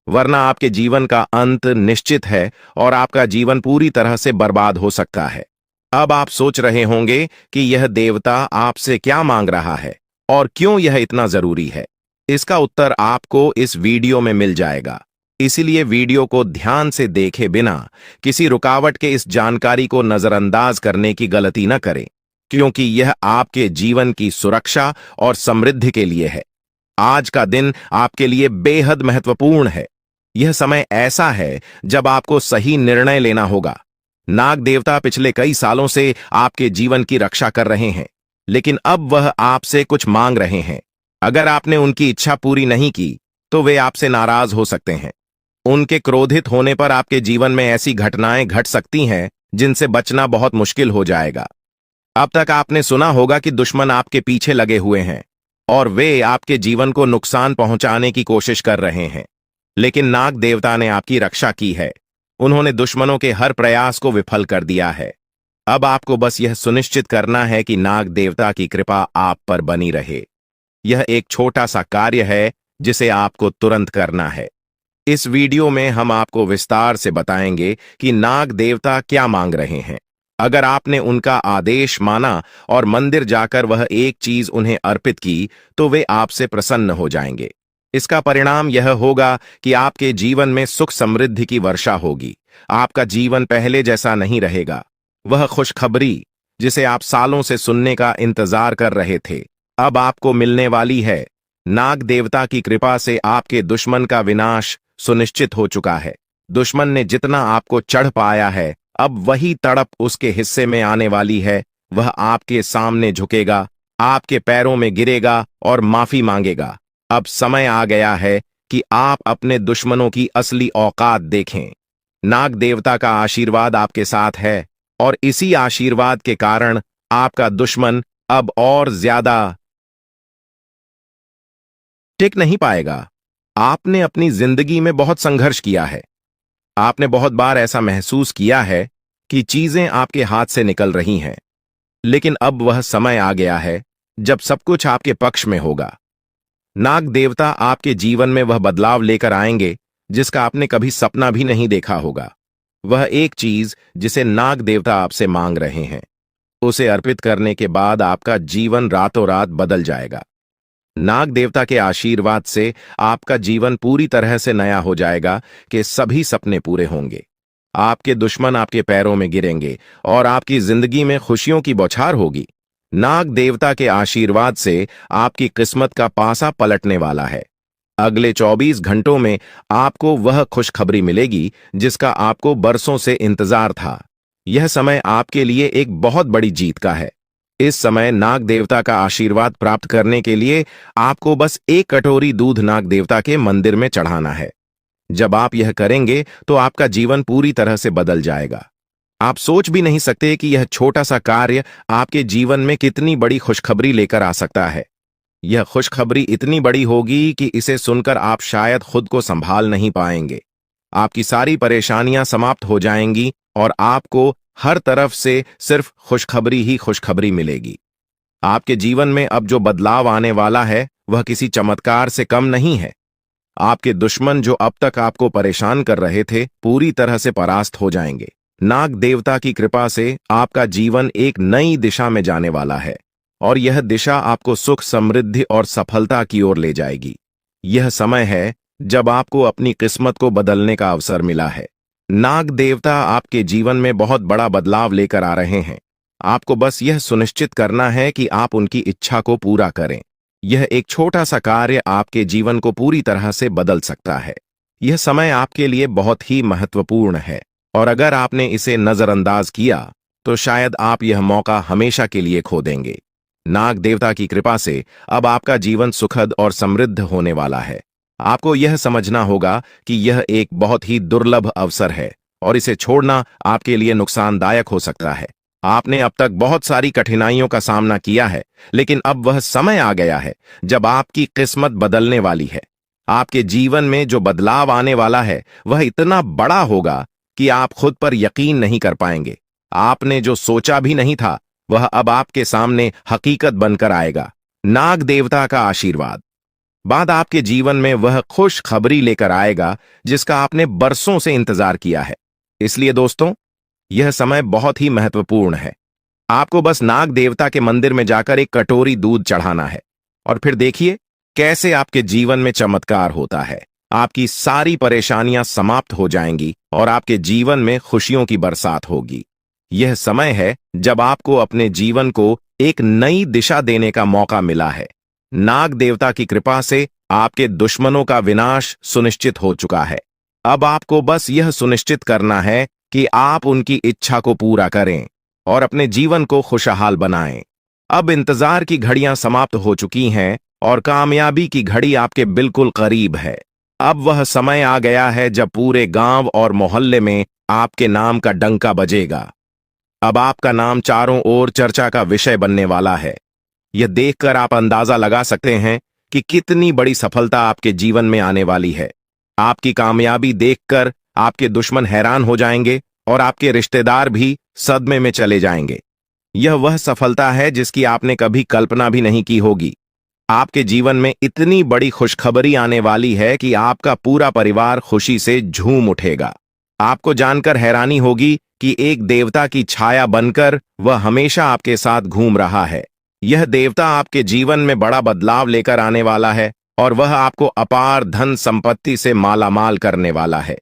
वरना आपके जीवन का अंत निश्चित है और आपका जीवन पूरी तरह से बर्बाद हो सकता है। अब आप सोच रहे होंगे कि यह देवता आपसे क्या मांग रहा है और क्यों यह इतना जरूरी है। इसका उत्तर आपको इस वीडियो में मिल जाएगा, इसीलिए वीडियो को ध्यान से देखे बिना किसी रुकावट के इस जानकारी को नजरअंदाज करने की गलती न करें, क्योंकि यह आपके जीवन की सुरक्षा और समृद्धि के लिए है। आज का दिन आपके लिए बेहद महत्वपूर्ण है। यह समय ऐसा है जब आपको सही निर्णय लेना होगा। नाग देवता पिछले कई सालों से आपके जीवन की रक्षा कर रहे हैं, लेकिन अब वह आपसे कुछ मांग रहे हैं। अगर आपने उनकी इच्छा पूरी नहीं की तो वे आपसे नाराज हो सकते हैं। उनके क्रोधित होने पर आपके जीवन में ऐसी घटनाएं घट सकती हैं जिनसे बचना बहुत मुश्किल हो जाएगा। अब तक आपने सुना होगा कि दुश्मन आपके पीछे लगे हुए हैं और वे आपके जीवन को नुकसान पहुंचाने की कोशिश कर रहे हैं, लेकिन नाग देवता ने आपकी रक्षा की है। उन्होंने दुश्मनों के हर प्रयास को विफल कर दिया है। अब आपको बस यह सुनिश्चित करना है कि नाग देवता की कृपा आप पर बनी रहे। यह एक छोटा सा कार्य है जिसे आपको तुरंत करना है। इस वीडियो में हम आपको विस्तार से बताएंगे कि नाग देवता क्या मांग रहे हैं। अगर आपने उनका आदेश माना और मंदिर जाकर वह एक चीज उन्हें अर्पित की, तो वे आपसे प्रसन्न हो जाएंगे। इसका परिणाम यह होगा कि आपके जीवन में सुख समृद्धि की वर्षा होगी। आपका जीवन पहले जैसा नहीं रहेगा। वह खुशखबरी जिसे आप सालों से सुनने का इंतजार कर रहे थे, अब आपको मिलने वाली है। नाग देवता की कृपा से आपके दुश्मन का विनाश सुनिश्चित हो चुका है। दुश्मन ने जितना आपको चढ़ पाया है, अब वही तड़प उसके हिस्से में आने वाली है। वह आपके सामने झुकेगा, आपके पैरों में गिरेगा और माफी मांगेगा। अब समय आ गया है कि आप अपने दुश्मनों की असली औकात देखें। नाग देवता का आशीर्वाद आपके साथ है और इसी आशीर्वाद के कारण आपका दुश्मन अब और ज्यादा टिक नहीं पाएगा। आपने अपनी जिंदगी में बहुत संघर्ष किया है। आपने बहुत बार ऐसा महसूस किया है कि चीजें आपके हाथ से निकल रही हैं, लेकिन अब वह समय आ गया है जब सब कुछ आपके पक्ष में होगा। नाग देवता आपके जीवन में वह बदलाव लेकर आएंगे जिसका आपने कभी सपना भी नहीं देखा होगा। वह एक चीज जिसे नाग देवता आपसे मांग रहे हैं, उसे अर्पित करने के बाद आपका जीवन रातों रात बदल जाएगा। नाग देवता के आशीर्वाद से आपका जीवन पूरी तरह से नया हो जाएगा कि सभी सपने पूरे होंगे। आपके दुश्मन आपके पैरों में गिरेंगे और आपकी जिंदगी में खुशियों की बौछार होगी। नाग देवता के आशीर्वाद से आपकी किस्मत का पासा पलटने वाला है। अगले 24 घंटों में आपको वह खुशखबरी मिलेगी जिसका आपको बरसों से इंतजार था। यह समय आपके लिए एक बहुत बड़ी जीत का है। इस समय नाग देवता का आशीर्वाद प्राप्त करने के लिए आपको बस एक कटोरी दूध नाग देवता के मंदिर में चढ़ाना है। जब आप यह करेंगे तो आपका जीवन पूरी तरह से बदल जाएगा। आप सोच भी नहीं सकते कि यह छोटा सा कार्य आपके जीवन में कितनी बड़ी खुशखबरी लेकर आ सकता है। यह खुशखबरी इतनी बड़ी होगी कि इसे सुनकर आप शायद खुद को संभाल नहीं पाएंगे। आपकी सारी परेशानियां समाप्त हो जाएंगी और आपको हर तरफ से सिर्फ खुशखबरी ही खुशखबरी मिलेगी। आपके जीवन में अब जो बदलाव आने वाला है वह किसी चमत्कार से कम नहीं है। आपके दुश्मन जो अब तक आपको परेशान कर रहे थे पूरी तरह से परास्त हो जाएंगे। नाग देवता की कृपा से आपका जीवन एक नई दिशा में जाने वाला है और यह दिशा आपको सुख, समृद्धि और सफलता की ओर ले जाएगी। यह समय है जब आपको अपनी किस्मत को बदलने का अवसर मिला है। नाग देवता आपके जीवन में बहुत बड़ा बदलाव लेकर आ रहे हैं। आपको बस यह सुनिश्चित करना है कि आप उनकी इच्छा को पूरा करें। यह एक छोटा सा कार्य आपके जीवन को पूरी तरह से बदल सकता है। यह समय आपके लिए बहुत ही महत्वपूर्ण है और अगर आपने इसे नजरअंदाज किया तो शायद आप यह मौका हमेशा के लिए खो देंगे। नाग देवता की कृपा से अब आपका जीवन सुखद और समृद्ध होने वाला है। आपको यह समझना होगा कि यह एक बहुत ही दुर्लभ अवसर है और इसे छोड़ना आपके लिए नुकसानदायक हो सकता है। आपने अब तक बहुत सारी कठिनाइयों का सामना किया है, लेकिन अब वह समय आ गया है जब आपकी किस्मत बदलने वाली है। आपके जीवन में जो बदलाव आने वाला है वह इतना बड़ा होगा कि आप खुद पर यकीन नहीं कर पाएंगे। आपने जो सोचा भी नहीं था वह अब आपके सामने हकीकत बनकर आएगा। नाग देवता का आशीर्वाद बाद आपके जीवन में वह खुश खबरी लेकर आएगा जिसका आपने बरसों से इंतजार किया है। इसलिए दोस्तों, यह समय बहुत ही महत्वपूर्ण है। आपको बस नाग देवता के मंदिर में जाकर एक कटोरी दूध चढ़ाना है और फिर देखिए कैसे आपके जीवन में चमत्कार होता है। आपकी सारी परेशानियां समाप्त हो जाएंगी और आपके जीवन में खुशियों की बरसात होगी। यह समय है जब आपको अपने जीवन को एक नई दिशा देने का मौका मिला है। नाग देवता की कृपा से आपके दुश्मनों का विनाश सुनिश्चित हो चुका है। अब आपको बस यह सुनिश्चित करना है कि आप उनकी इच्छा को पूरा करें और अपने जीवन को खुशहाल बनाएं। अब इंतजार की घड़ियां समाप्त हो चुकी हैं और कामयाबी की घड़ी आपके बिल्कुल करीब है। अब वह समय आ गया है जब पूरे गांव और मोहल्ले में आपके नाम का डंका बजेगा। अब आपका नाम चारों ओर चर्चा का विषय बनने वाला है। यह देखकर आप अंदाजा लगा सकते हैं कि कितनी बड़ी सफलता आपके जीवन में आने वाली है। आपकी कामयाबी देखकर आपके दुश्मन हैरान हो जाएंगे और आपके रिश्तेदार भी सदमे में चले जाएंगे। यह वह सफलता है जिसकी आपने कभी कल्पना भी नहीं की होगी। आपके जीवन में इतनी बड़ी खुशखबरी आने वाली है कि आपका पूरा परिवार खुशी से झूम उठेगा। आपको जानकर हैरानी होगी कि एक देवता की छाया बनकर वह हमेशा आपके साथ घूम रहा है। यह देवता आपके जीवन में बड़ा बदलाव लेकर आने वाला है और वह आपको अपार धन संपत्ति से मालामाल करने वाला है।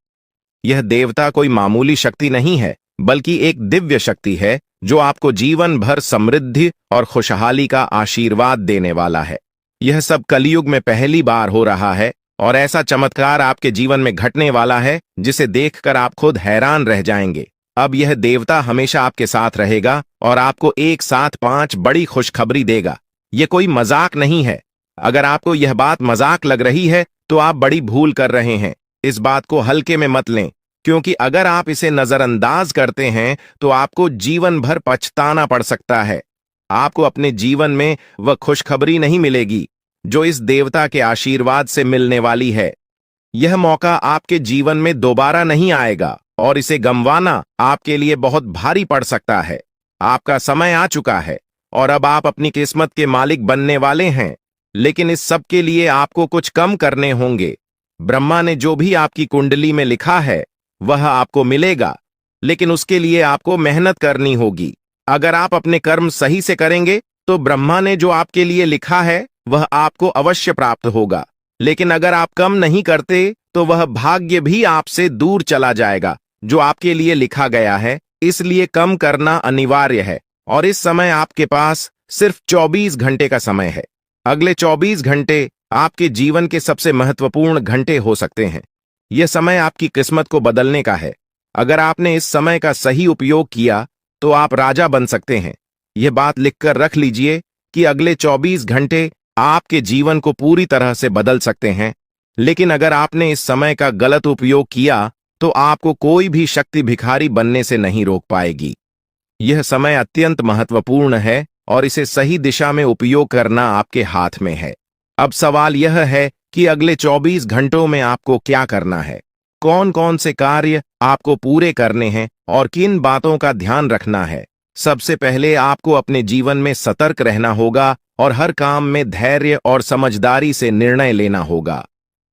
यह देवता कोई मामूली शक्ति नहीं है, बल्कि एक दिव्य शक्ति है जो आपको जीवन भर समृद्धि और खुशहाली का आशीर्वाद देने वाला है। यह सब कलयुग में पहली बार हो रहा है और ऐसा चमत्कार आपके जीवन में घटने वाला है जिसे देखकर आप खुद हैरान रह जाएंगे। अब यह देवता हमेशा आपके साथ रहेगा और आपको एक साथ 5 बड़ी खुशखबरी देगा। यह कोई मजाक नहीं है। अगर आपको यह बात मजाक लग रही है तो आप बड़ी भूल कर रहे हैं। इस बात को हल्के में मत लें, क्योंकि अगर आप इसे नजरअंदाज करते हैं तो आपको जीवन भर पछताना पड़ सकता है। आपको अपने जीवन में वह खुशखबरी नहीं मिलेगी जो इस देवता के आशीर्वाद से मिलने वाली है। यह मौका आपके जीवन में दोबारा नहीं आएगा और इसे गंवाना आपके लिए बहुत भारी पड़ सकता है। आपका समय आ चुका है और अब आप अपनी किस्मत के मालिक बनने वाले हैं, लेकिन इस सब के लिए आपको कुछ कम करने होंगे। ब्रह्मा ने जो भी आपकी कुंडली में लिखा है वह आपको मिलेगा, लेकिन उसके लिए आपको मेहनत करनी होगी। अगर आप अपने कर्म सही से करेंगे तो ब्रह्मा ने जो आपके लिए लिखा है वह आपको अवश्य प्राप्त होगा, लेकिन अगर आप कम नहीं करते तो वह भाग्य भी आपसे दूर चला जाएगा जो आपके लिए लिखा गया है। इसलिए कम करना अनिवार्य है और इस समय आपके पास सिर्फ 24 घंटे का समय है। अगले 24 घंटे आपके जीवन के सबसे महत्वपूर्ण घंटे हो सकते हैं। यह समय आपकी किस्मत को बदलने का है। अगर आपने इस समय का सही उपयोग किया तो आप राजा बन सकते हैं। यह बात लिखकर रख लीजिए कि अगले 24 घंटे आपके जीवन को पूरी तरह से बदल सकते हैं, लेकिन अगर आपने इस समय का गलत उपयोग किया तो आपको कोई भी शक्ति भिखारी बनने से नहीं रोक पाएगी। यह समय अत्यंत महत्वपूर्ण है और इसे सही दिशा में उपयोग करना आपके हाथ में है। अब सवाल यह है कि अगले 24 घंटों में आपको क्या करना है, कौन कौन से कार्य आपको पूरे करने हैं और किन बातों का ध्यान रखना है। सबसे पहले आपको अपने जीवन में सतर्क रहना होगा और हर काम में धैर्य और समझदारी से निर्णय लेना होगा।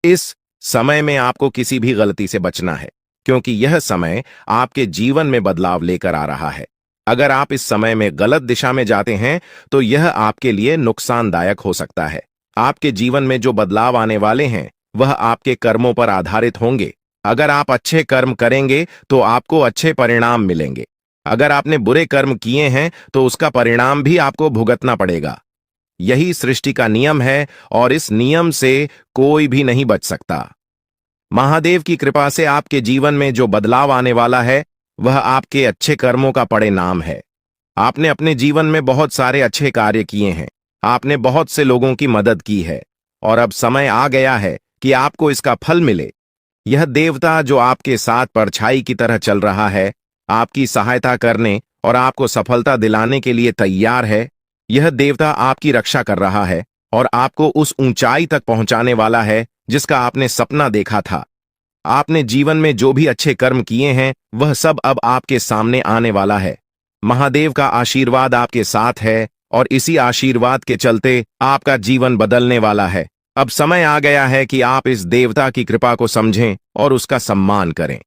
इस समय में आपको किसी भी गलती से बचना है, क्योंकि यह समय आपके जीवन में बदलाव लेकर आ रहा है। अगर आप इस समय में गलत दिशा में जाते हैं तो यह आपके लिए नुकसानदायक हो सकता है। आपके जीवन में जो बदलाव आने वाले हैं वह आपके कर्मों पर आधारित होंगे। अगर आप अच्छे कर्म करेंगे तो आपको अच्छे परिणाम मिलेंगे। अगर आपने बुरे कर्म किए हैं तो उसका परिणाम भी आपको भुगतना पड़ेगा। यही सृष्टि का नियम है और इस नियम से कोई भी नहीं बच सकता। महादेव की कृपा से आपके जीवन में जो बदलाव आने वाला है वह आपके अच्छे कर्मों का परिणाम है। आपने अपने जीवन में बहुत सारे अच्छे कार्य किए हैं, आपने बहुत से लोगों की मदद की है और अब समय आ गया है कि आपको इसका फल मिले। यह देवता जो आपके साथ परछाई की तरह चल रहा है, आपकी सहायता करने और आपको सफलता दिलाने के लिए तैयार है। यह देवता आपकी रक्षा कर रहा है और आपको उस ऊंचाई तक पहुंचाने वाला है जिसका आपने सपना देखा था। आपने जीवन में जो भी अच्छे कर्म किए हैं वह सब अब आपके सामने आने वाला है। महादेव का आशीर्वाद आपके साथ है और इसी आशीर्वाद के चलते आपका जीवन बदलने वाला है। अब समय आ गया है कि आप इस देवता की कृपा को समझें और उसका सम्मान करें।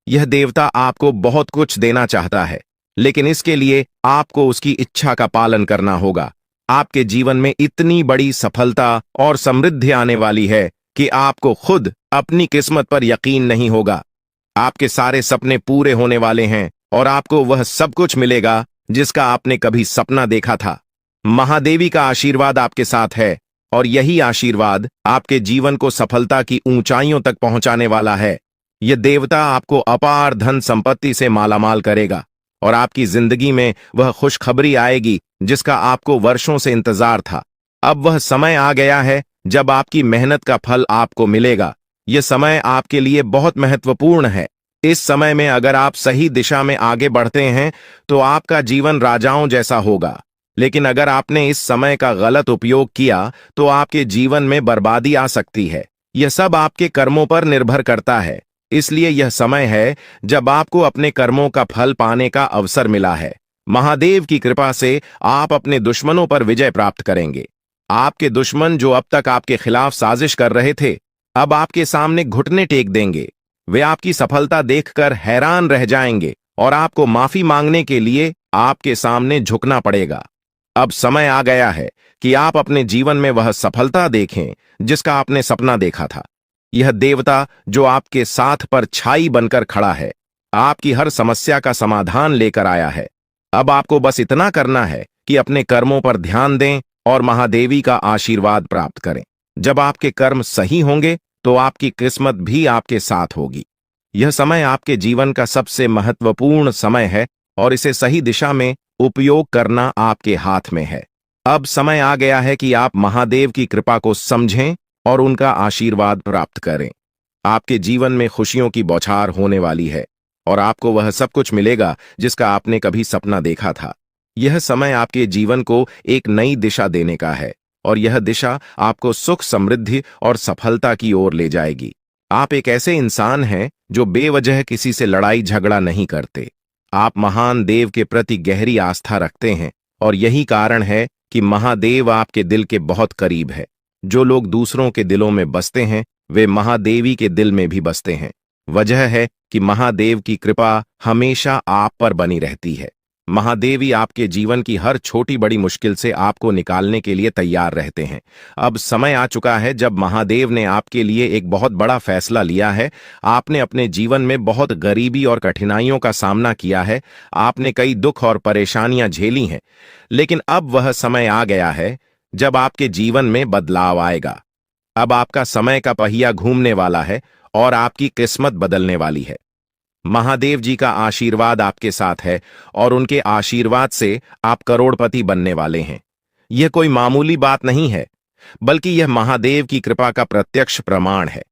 यह देवता आपको बहुत कुछ देना चाहता है, लेकिन इसके लिए आपको उसकी इच्छा का पालन करना होगा। आपके जीवन में इतनी बड़ी सफलता और समृद्धि आने वाली है कि आपको खुद अपनी किस्मत पर यकीन नहीं होगा। आपके सारे सपने पूरे होने वाले हैं और आपको वह सब कुछ मिलेगा जिसका आपने कभी सपना देखा था। महादेवी का आशीर्वाद आपके साथ है और यही आशीर्वाद आपके जीवन को सफलता की ऊंचाइयों तक पहुंचाने वाला है। यह देवता आपको अपार धन संपत्ति से मालामाल करेगा और आपकी जिंदगी में वह खुशखबरी आएगी जिसका आपको वर्षों से इंतजार था। अब वह समय आ गया है जब आपकी मेहनत का फल आपको मिलेगा। यह समय आपके लिए बहुत महत्वपूर्ण है। इस समय में अगर आप सही दिशा में आगे बढ़ते हैं तो आपका जीवन राजाओं जैसा होगा, लेकिन अगर आपने इस समय का गलत उपयोग किया तो आपके जीवन में बर्बादी आ सकती है। यह सब आपके कर्मों पर निर्भर करता है, इसलिए यह समय है जब आपको अपने कर्मों का फल पाने का अवसर मिला है। महादेव की कृपा से आप अपने दुश्मनों पर विजय प्राप्त करेंगे। आपके दुश्मन जो अब तक आपके खिलाफ साजिश कर रहे थे, अब आपके सामने घुटने टेक देंगे। वे आपकी सफलता देखकर हैरान रह जाएंगे और आपको माफी मांगने के लिए आपके सामने झुकना पड़ेगा। अब समय आ गया है कि आप अपने जीवन में वह सफलता देखें जिसका आपने सपना देखा था। यह देवता जो आपके साथ पर छाई बनकर खड़ा है, आपकी हर समस्या का समाधान लेकर आया है। अब आपको बस इतना करना है कि अपने कर्मों पर ध्यान दें और महादेवी का आशीर्वाद प्राप्त करें। जब आपके कर्म सही होंगे तो आपकी किस्मत भी आपके साथ होगी। यह समय आपके जीवन का सबसे महत्वपूर्ण समय है और इसे सही दिशा में उपयोग करना आपके हाथ में है। अब समय आ गया है कि आप महादेव की कृपा को समझें और उनका आशीर्वाद प्राप्त करें। आपके जीवन में खुशियों की बौछार होने वाली है और आपको वह सब कुछ मिलेगा जिसका आपने कभी सपना देखा था। यह समय आपके जीवन को एक नई दिशा देने का है और यह दिशा आपको सुख, समृद्धि और सफलता की ओर ले जाएगी। आप एक ऐसे इंसान हैं जो बेवजह किसी से लड़ाई झगड़ा नहीं करते। आप महान देव के प्रति गहरी आस्था रखते हैं और यही कारण है कि महादेव आपके दिल के बहुत करीब है। जो लोग दूसरों के दिलों में बसते हैं वे महादेवी के दिल में भी बसते हैं। वजह है कि महादेव की कृपा हमेशा आप पर बनी रहती है। महादेवी आपके जीवन की हर छोटी बड़ी मुश्किल से आपको निकालने के लिए तैयार रहते हैं। अब समय आ चुका है जब महादेव ने आपके लिए एक बहुत बड़ा फैसला लिया है। आपने अपने जीवन में बहुत गरीबी और कठिनाइयों का सामना किया है। आपने कई दुख और परेशानियां झेली हैं, लेकिन अब वह समय आ गया है जब आपके जीवन में बदलाव आएगा। अब आपका समय का पहिया घूमने वाला है और आपकी किस्मत बदलने वाली है। महादेव जी का आशीर्वाद आपके साथ है और उनके आशीर्वाद से आप करोड़पति बनने वाले हैं। यह कोई मामूली बात नहीं है, बल्कि यह महादेव की कृपा का प्रत्यक्ष प्रमाण है।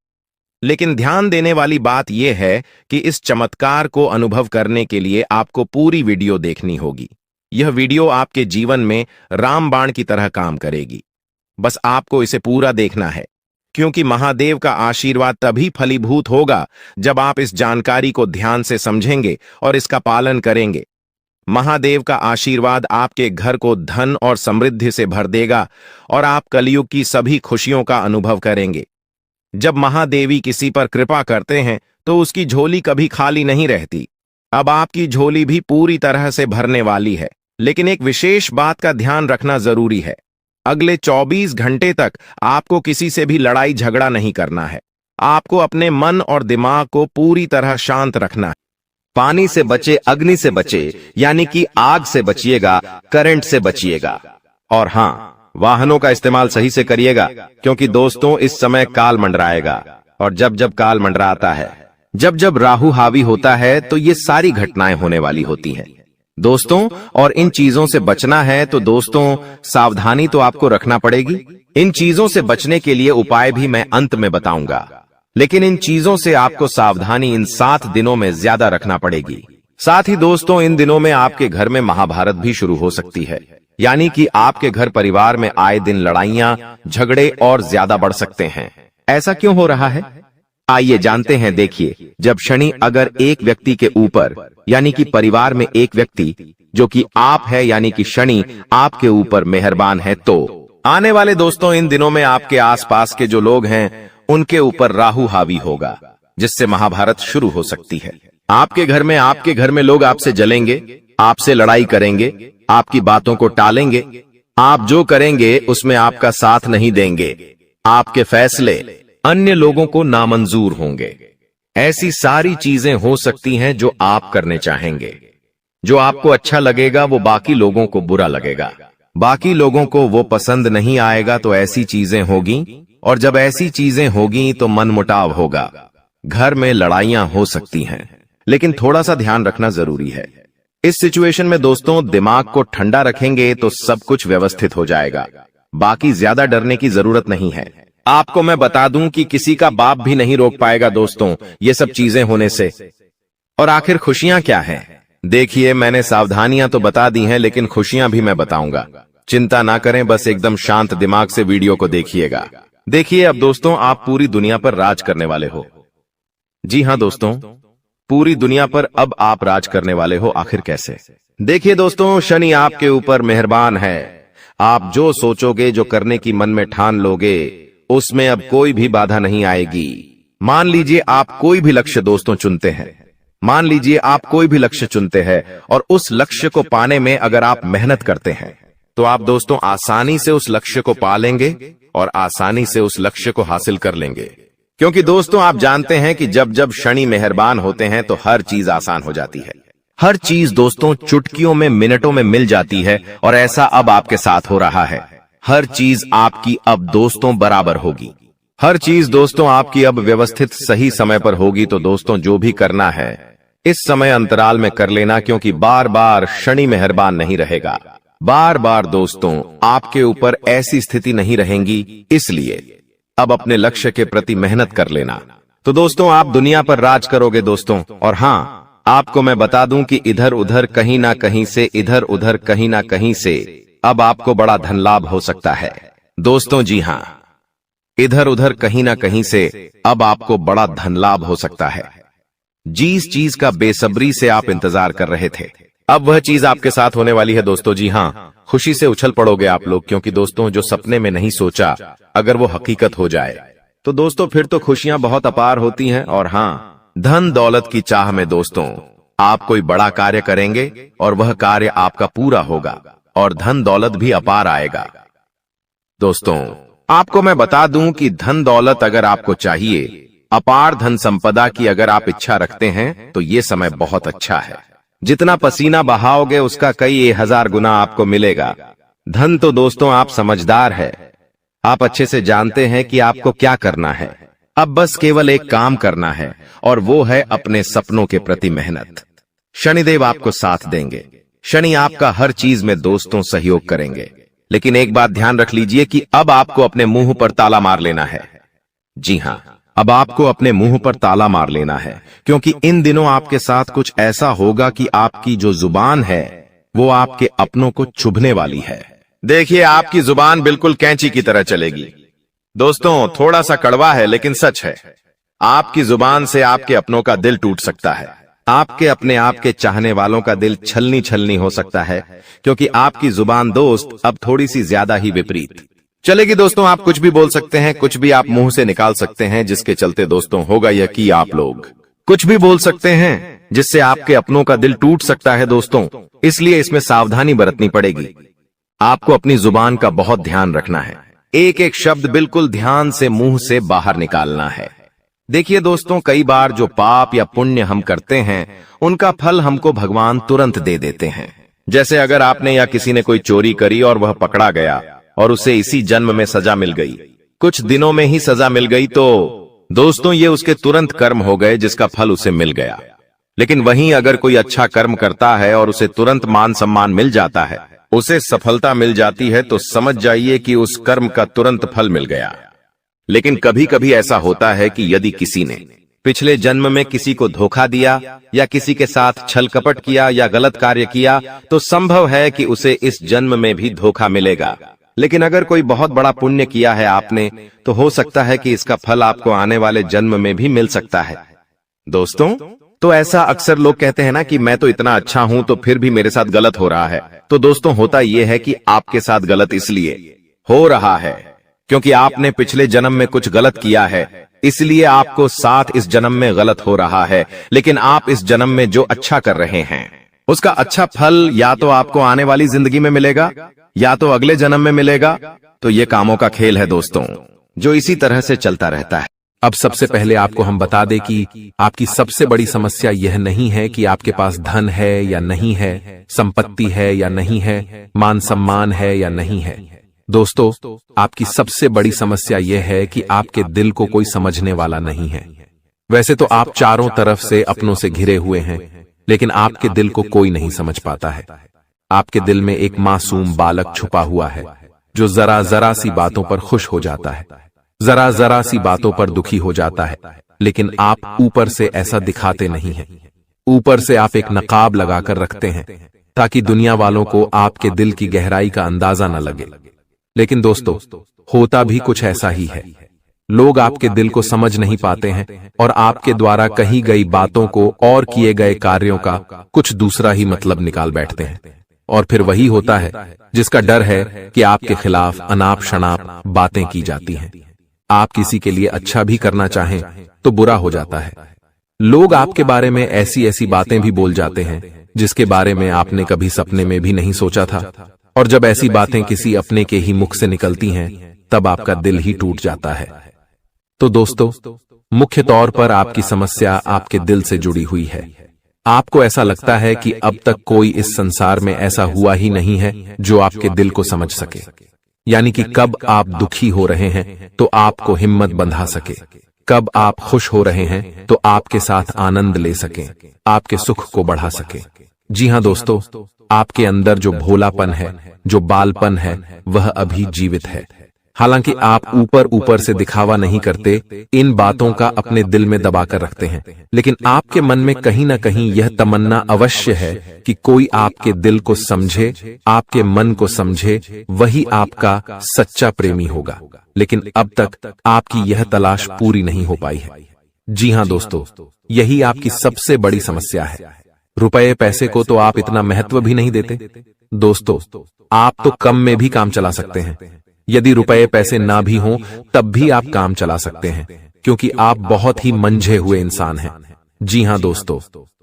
लेकिन ध्यान देने वाली बात यह है कि इस चमत्कार को अनुभव करने के लिए आपको पूरी वीडियो देखनी होगी। यह वीडियो आपके जीवन में रामबाण की तरह काम करेगी। बस आपको इसे पूरा देखना है, क्योंकि महादेव का आशीर्वाद तभी फलीभूत होगा जब आप इस जानकारी को ध्यान से समझेंगे और इसका पालन करेंगे। महादेव का आशीर्वाद आपके घर को धन और समृद्धि से भर देगा और आप कलयुग की सभी खुशियों का अनुभव करेंगे। जब महादेवी किसी पर कृपा करते हैं तो उसकी झोली कभी खाली नहीं रहती। अब आपकी झोली भी पूरी तरह से भरने वाली है, लेकिन एक विशेष बात का ध्यान रखना जरूरी है। अगले 24 घंटे तक आपको किसी से भी लड़ाई झगड़ा नहीं करना है। आपको अपने मन और दिमाग को पूरी तरह शांत रखना है। पानी से बचे, अग्नि से बचे, यानी कि आग से बचिएगा, करंट से बचिएगा। और हाँ, वाहनों का इस्तेमाल सही से करिएगा, क्योंकि दोस्तों इस समय काल मंडराएगा। और जब जब काल मंडराता है, जब जब राहु हावी होता है, तो ये सारी घटनाएं होने वाली होती हैं दोस्तों। और इन चीजों से बचना है तो दोस्तों सावधानी तो आपको रखना पड़ेगी। इन चीजों से बचने के लिए उपाय भी मैं अंत में बताऊंगा, लेकिन इन चीजों से आपको सावधानी इन 7 दिनों में ज्यादा रखना पड़ेगी। साथ ही दोस्तों इन दिनों में आपके घर में महाभारत भी शुरू हो सकती है, यानी कि आपके घर परिवार में आए दिन लड़ाइयां, झगड़े और ज्यादा बढ़ सकते हैं। ऐसा क्यों हो रहा है, आइए जानते हैं। देखिए, जब शनि अगर एक व्यक्ति के ऊपर, यानी कि परिवार में एक व्यक्ति जो कि आप है, यानी कि शनि आपके ऊपर मेहरबान है, तो आने वाले दोस्तों इन दिनों में आपके आसपास के जो लोग हैं उनके ऊपर राहु हावी होगा, जिससे महाभारत शुरू हो सकती है। आपके घर में लोग आपसे जलेंगे, आपसे लड़ाई करेंगे, आपकी बातों को टालेंगे। आप जो करेंगे उसमें आपका साथ नहीं देंगे। आपके फैसले अन्य लोगों को नामंजूर होंगे। ऐसी सारी चीजें हो सकती हैं जो आप करने चाहेंगे। जो आपको अच्छा लगेगा वो बाकी लोगों को बुरा लगेगा, बाकी लोगों को वो पसंद नहीं आएगा, तो ऐसी चीजें होगी। और जब ऐसी चीजें होगी तो मनमुटाव होगा, घर में लड़ाइयां हो सकती हैं। लेकिन थोड़ा सा ध्यान रखना जरूरी है। इस सिचुएशन में दोस्तों दिमाग को ठंडा रखेंगे तो सब कुछ व्यवस्थित हो जाएगा। बाकी ज्यादा डरने की जरूरत नहीं है। आपको मैं बता दूं कि किसी का बाप भी नहीं रोक पाएगा दोस्तों ये सब चीजें होने से। और आखिर खुशियां क्या हैं? देखिए, मैंने सावधानियां तो बता दी हैं, लेकिन खुशियां भी मैं बताऊंगा। चिंता ना करें, बस एकदम शांत दिमाग से वीडियो को देखिएगा। देखिए, अब दोस्तों आप पूरी दुनिया पर राज करने वाले हो। जी हां दोस्तों, पूरी दुनिया पर अब आप राज करने वाले हो। आखिर कैसे? देखिए दोस्तों, शनि आपके ऊपर मेहरबान है। आप जो सोचोगे, जो करने की मन में ठान लोगे, उसमें अब कोई भी बाधा नहीं आएगी। मान लीजिए आप कोई भी लक्ष्य दोस्तों चुनते हैं, मान लीजिए आप कोई भी लक्ष्य चुनते हैं और उस लक्ष्य को पाने में अगर आप मेहनत करते हैं तो आप दोस्तों आसानी से उस लक्ष्य को पा लेंगे और आसानी से उस लक्ष्य को हासिल कर लेंगे। क्योंकि दोस्तों आप जानते हैं कि जब जब शनि मेहरबान होते हैं तो हर चीज आसान हो जाती है। हर चीज दोस्तों चुटकियों में, मिनटों में मिल जाती है, और ऐसा अब आपके साथ हो रहा है। हर चीज आपकी अब दोस्तों बराबर होगी। हर चीज दोस्तों आपकी अब व्यवस्थित सही समय पर होगी। तो दोस्तों जो भी करना है इस समय अंतराल में कर लेना, क्योंकि बार बार शनि मेहरबान नहीं रहेगा। बार बार दोस्तों आपके ऊपर ऐसी स्थिति नहीं रहेंगी, इसलिए अब अपने लक्ष्य के प्रति मेहनत कर लेना। तो दोस्तों आप दुनिया पर राज करोगे दोस्तों। और हाँ, आपको मैं बता दूं कि इधर उधर कहीं ना कहीं से, इधर उधर कहीं ना कहीं से अब आपको बड़ा धन लाभ हो सकता है दोस्तों। जी हाँ, इधर उधर कहीं ना कहीं से अब आपको बड़ा धन लाभ हो सकता है। जिस चीज का बेसब्री से आप इंतजार कर रहे थे, अब वह चीज आपके साथ होने वाली है दोस्तों। जी हाँ, खुशी से उछल पड़ोगे आप लोग, क्योंकि दोस्तों जो सपने में नहीं सोचा अगर वो हकीकत हो जाए तो दोस्तों फिर तो खुशियां बहुत अपार होती हैं। और हाँ, धन दौलत की चाह में दोस्तों आप कोई बड़ा कार्य करेंगे और वह कार्य आपका पूरा होगा और धन दौलत भी अपार आएगा। दोस्तों आपको मैं बता दूं कि धन दौलत अगर आपको चाहिए, अपार धन संपदा की अगर आप इच्छा रखते हैं, तो ये समय बहुत अच्छा है। जितना पसीना बहाओगे उसका कई 1000 गुना आपको मिलेगा। धन तो दोस्तों आप समझदार है, आप अच्छे से जानते हैं कि आपको क्या करना है। अब बस केवल एक काम करना है, और वो है अपने सपनों के प्रति मेहनत। शनिदेव आपको साथ देंगे। शनि आपका हर चीज में दोस्तों सहयोग करेंगे। लेकिन एक बात ध्यान रख लीजिए कि अब आपको अपने मुंह पर ताला मार लेना है। जी हां, अब आपको अपने मुंह पर ताला मार लेना है, क्योंकि इन दिनों आपके साथ कुछ ऐसा होगा कि आपकी जो जुबान है वो आपके अपनों को चुभने वाली है। देखिए, आपकी जुबान बिल्कुल कैंची की तरह चलेगी। दोस्तों थोड़ा सा कड़वा है लेकिन सच है। आपकी जुबान से आपके अपनों का दिल टूट सकता है। आपके अपने आप के चाहने वालों का दिल छलनी छलनी हो सकता है, क्योंकि आपकी जुबान दोस्त अब थोड़ी सी ज्यादा ही विपरीत, चलेगी दोस्तों, आप कुछ भी बोल सकते हैं, कुछ भी आप मुंह से निकाल सकते हैं, जिसके चलते दोस्तों होगा यह कि आप लोग कुछ भी बोल सकते हैं जिससे आपके अपनों का दिल टूट सकता है दोस्तों। इसलिए इसमें सावधानी बरतनी पड़ेगी। आपको अपनी जुबान का बहुत ध्यान रखना है। एक एक शब्द बिल्कुल ध्यान से मुंह से बाहर निकालना है। देखिए दोस्तों, कई बार जो पाप या पुण्य हम करते हैं उनका फल हमको भगवान तुरंत दे देते हैं। जैसे अगर आपने या किसी ने कोई चोरी करी और वह पकड़ा गया और उसे इसी जन्म में सजा मिल गई, कुछ दिनों में ही सजा मिल गई, तो दोस्तों ये उसके तुरंत कर्म हो गए जिसका फल उसे मिल गया। लेकिन वहीं अगर कोई अच्छा कर्म करता है और उसे तुरंत मान सम्मान मिल जाता है, उसे सफलता मिल जाती है, तो समझ जाइए कि उस कर्म का तुरंत फल मिल गया। लेकिन कभी कभी ऐसा होता है कि यदि किसी ने पिछले जन्म में किसी को धोखा दिया या किसी के साथ छल कपट किया या गलत कार्य किया, तो संभव है कि उसे इस जन्म में भी धोखा मिलेगा। लेकिन अगर कोई बहुत बड़ा पुण्य किया है आपने, तो हो सकता है कि इसका फल आपको आने वाले जन्म में भी मिल सकता है दोस्तों। तो ऐसा अक्सर लोग कहते हैं ना कि मैं तो इतना अच्छा हूं तो फिर भी मेरे साथ गलत हो रहा है। तो दोस्तों होता यह है कि आपके साथ गलत इसलिए हो रहा है क्योंकि आपने पिछले जन्म में कुछ गलत किया है, इसलिए आपको साथ इस जन्म में गलत हो रहा है। लेकिन आप इस जन्म में जो अच्छा कर रहे हैं उसका अच्छा फल या तो आपको आने वाली जिंदगी में मिलेगा या तो अगले जन्म में मिलेगा। तो ये कामों का खेल है दोस्तों, जो इसी तरह से चलता रहता है। अब सबसे पहले आपको हम बता दें कि आपकी सबसे बड़ी समस्या यह नहीं है कि आपके पास धन है या नहीं है, संपत्ति है या नहीं है, मान सम्मान है या नहीं है। दोस्तों, आपकी सबसे बड़ी समस्या यह है कि आपके दिल को कोई समझने वाला नहीं है। वैसे तो आप चारों तरफ से अपनों से घिरे हुए हैं, लेकिन आपके दिल को कोई नहीं समझ पाता है। आपके दिल में एक मासूम बालक छुपा हुआ है जो जरा जरा सी बातों पर खुश हो जाता है, जरा जरा सी बातों पर दुखी हो जाता है। लेकिन आप ऊपर से ऐसा दिखाते नहीं हैं। ऊपर से आप एक नकाब लगाकर रखते हैं ताकि दुनिया वालों को आपके दिल की गहराई का अंदाजा न लगे। लेकिन दोस्तों, होता भी कुछ ऐसा ही है। लोग आपके दिल को समझ नहीं पाते हैं और आपके द्वारा कही गई बातों को और किए गए कार्यों का कुछ दूसरा ही मतलब निकाल बैठते हैं। और फिर वही होता है जिसका डर है कि आपके खिलाफ अनाप शनाप बातें की जाती हैं। आप किसी के लिए अच्छा भी करना चाहें तो बुरा हो जाता है। लोग आपके बारे में ऐसी ऐसी बातें भी बोल जाते हैं जिसके बारे में आपने कभी सपने में भी नहीं सोचा था। और जब ऐसी बातें किसी अपने के ही मुख से निकलती हैं, तब आपका दिल ही टूट जाता है। तो दोस्तों, मुख्य तौर पर आपकी समस्या आपके दिल से जुड़ी हुई है। आपको ऐसा लगता है कि अब तक कोई इस संसार में ऐसा हुआ ही नहीं है जो आपके दिल को समझ सके। यानी कि कब आप दुखी हो रहे हैं तो आपको हिम्मत बंधा सके, कब आप खुश हो रहे हैं तो आपके साथ आनंद ले सके, आपके सुख को बढ़ा सके। जी हां दोस्तों, आपके अंदर जो भोलापन है, जो बालपन है, वह अभी जीवित है। हालांकि आप ऊपर ऊपर से दिखावा नहीं करते, इन बातों का अपने दिल में दबा कर रखते हैं, लेकिन आपके मन में कहीं ना कहीं यह तमन्ना अवश्य है कि कोई आपके दिल को समझे, आपके मन को समझे, वही आपका सच्चा प्रेमी होगा। लेकिन अब तक आपकी यह तलाश पूरी नहीं हो पाई है। जी हां दोस्तों, यही आपकी सबसे बड़ी समस्या है। रुपए पैसे को तो आप इतना महत्व भी नहीं देते। दोस्तों, आप तो कम में भी काम चला सकते हैं। यदि रुपए पैसे ना भी हों तब भी आप काम चला सकते हैं, क्योंकि आप बहुत ही मंझे हुए इंसान हैं। जी हां दोस्तों,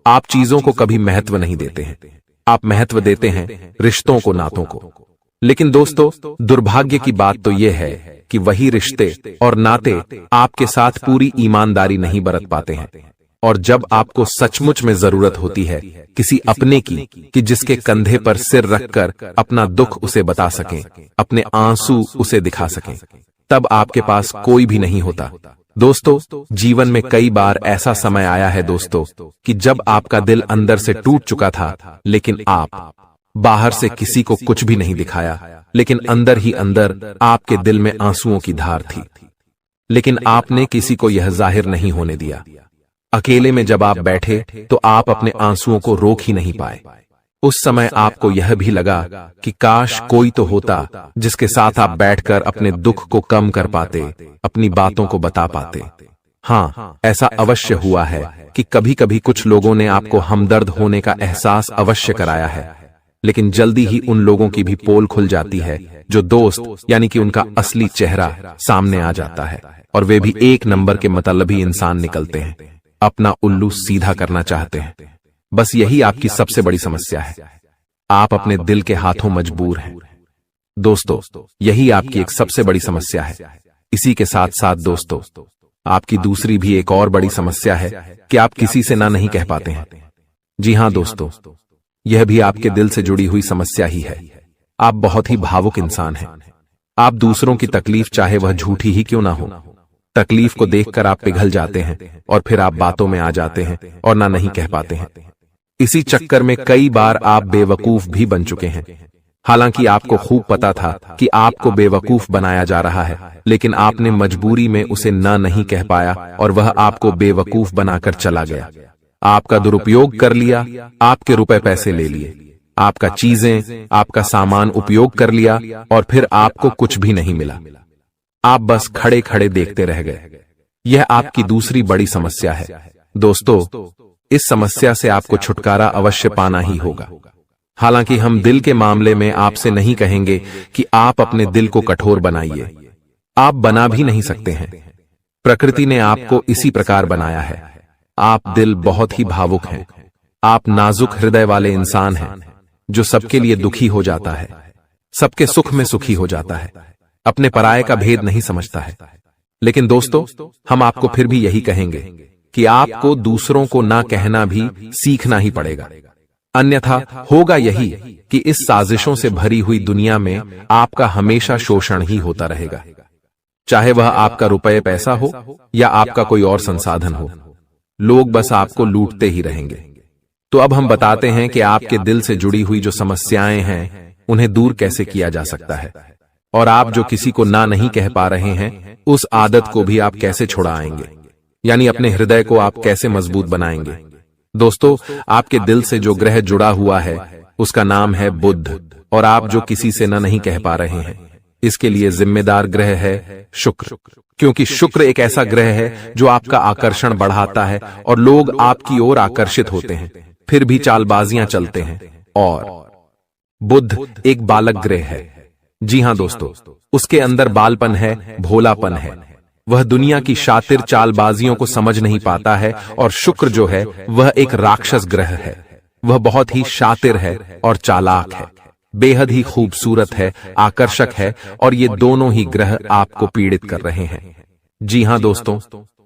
आप चीजों को कभी महत्व नहीं देते हैं, आप महत्व देते हैं रिश्तों को, नातों को। लेकिन दोस्तों, दुर्भाग्य की बात तो यह है कि वही रिश्ते और नाते आपके साथ पूरी ईमानदारी नहीं बरत पाते हैं। और जब आपको सचमुच में जरूरत होती है किसी अपने की, कि जिसके कंधे पर सिर रखकर अपना दुख उसे बता सकें, अपने आंसू उसे दिखा सकें, तब आपके पास कोई भी नहीं होता। दोस्तों, जीवन में कई बार ऐसा समय आया है दोस्तों कि जब आपका दिल अंदर से टूट चुका था, लेकिन आप बाहर से किसी को कुछ भी नहीं दिखाया, लेकिन अंदर ही अंदर आपके दिल में आंसुओं की धार थी। लेकिन आपने किसी को यह जाहिर नहीं होने दिया। अकेले में जब आप बैठे तो आप अपने आंसुओं को रोक ही नहीं पाए। उस समय आपको यह भी लगा कि काश कोई तो होता जिसके साथ आप बैठकर अपने दुख को कम कर पाते, अपनी बातों को बता पाते। हाँ, ऐसा अवश्य हुआ है कि कभी कभी कुछ लोगों ने आपको हमदर्द होने का एहसास अवश्य कराया है। लेकिन जल्दी ही उन लोगों की भी पोल खुल जाती है जो दोस्त यानी कि उनका असली चेहरा सामने आ जाता है, और वे भी एक नंबर के मतलबी इंसान निकलते हैं, अपना उल्लू सीधा करना चाहते हैं। बस यही आपकी सबसे बड़ी समस्या है, आप अपने दिल के हाथों मजबूर हैं। दोस्तों, यही आपकी एक सबसे बड़ी समस्या है। इसी के साथ साथ दोस्तों, आपकी दूसरी भी एक और बड़ी समस्या है कि आप किसी से ना नहीं कह पाते हैं। जी हां दोस्तों, यह भी आपके दिल से जुड़ी हुई समस्या ही है। आप बहुत ही भावुक इंसान हैं। आप दूसरों की तकलीफ चाहे वह झूठी ही क्यों ना हो, तकलीफ को देखकर आप पिघल जाते हैं और फिर आप बातों में आ जाते हैं और ना नहीं कह पाते हैं। इसी चक्कर में कई बार आप बेवकूफ भी बन चुके हैं। हालांकि आपको खूब पता था कि आपको बेवकूफ बनाया जा रहा है, लेकिन आपने मजबूरी में उसे नहीं कह पाया और वह आपको बेवकूफ बनाकर चला गया। आपका दुरुपयोग कर लिया, आपके रुपए पैसे ले लिए, आपका चीजें, आपका सामान उपयोग कर लिया और फिर आपको कुछ भी नहीं मिला। आप बस खड़े खड़े देखते रह गए। यह आपकी दूसरी बड़ी समस्या है। दोस्तों, इस समस्या से आपको छुटकारा अवश्य पाना ही होगा। हालांकि हम दिल के मामले में आपसे नहीं कहेंगे कि आप अपने दिल को कठोर बनाइए, आप बना भी नहीं सकते हैं। प्रकृति ने आपको इसी प्रकार बनाया है। आप दिल बहुत ही भावुक हैं। आप नाजुक हृदय वाले इंसान हैं जो सबके लिए दुखी हो जाता है, सबके सुख में सुखी हो जाता है, अपने पराये का भेद नहीं समझता है। लेकिन दोस्तों, हम आपको फिर भी यही कहेंगे कि आपको दूसरों को ना कहना भी सीखना ही पड़ेगा। अन्यथा होगा यही कि इस साजिशों से भरी हुई दुनिया में आपका हमेशा शोषण ही होता रहेगा, चाहे वह आपका रुपये पैसा हो या आपका कोई और संसाधन हो। लोग बस आपको लूटते ही रहेंगे। तो अब हम बताते हैं कि आपके दिल से जुड़ी हुई जो समस्याएं हैं उन्हें दूर कैसे किया जा सकता है, और आप जो किसी को ना नहीं कह पा रहे हैं उस आदत को भी आप कैसे छुड़ाएंगे, यानी अपने हृदय को आप कैसे मजबूत बनाएंगे। दोस्तों, आपके दिल से जो ग्रह जुड़ा हुआ है उसका नाम है बुध, और आप जो किसी से ना नहीं कह पा रहे हैं इसके लिए जिम्मेदार ग्रह है शुक्र, क्योंकि शुक्र एक ऐसा ग्रह है जो आपका आकर्षण बढ़ाता है और लोग आपकी ओर आकर्षित होते हैं, फिर भी चालबाजियां चलते हैं। और बुध एक बालक ग्रह है। जी हां दोस्तों, उसके अंदर बालपन है, भोलापन है। वह दुनिया की शातिर चालबाजियों को समझ नहीं पाता है, और शुक्र जो है वह एक राक्षस ग्रह है। वह बहुत ही शातिर है और चालाक है, बेहद ही खूबसूरत है, आकर्षक है, और ये दोनों ही ग्रह आपको पीड़ित कर रहे हैं। जी हां दोस्तों,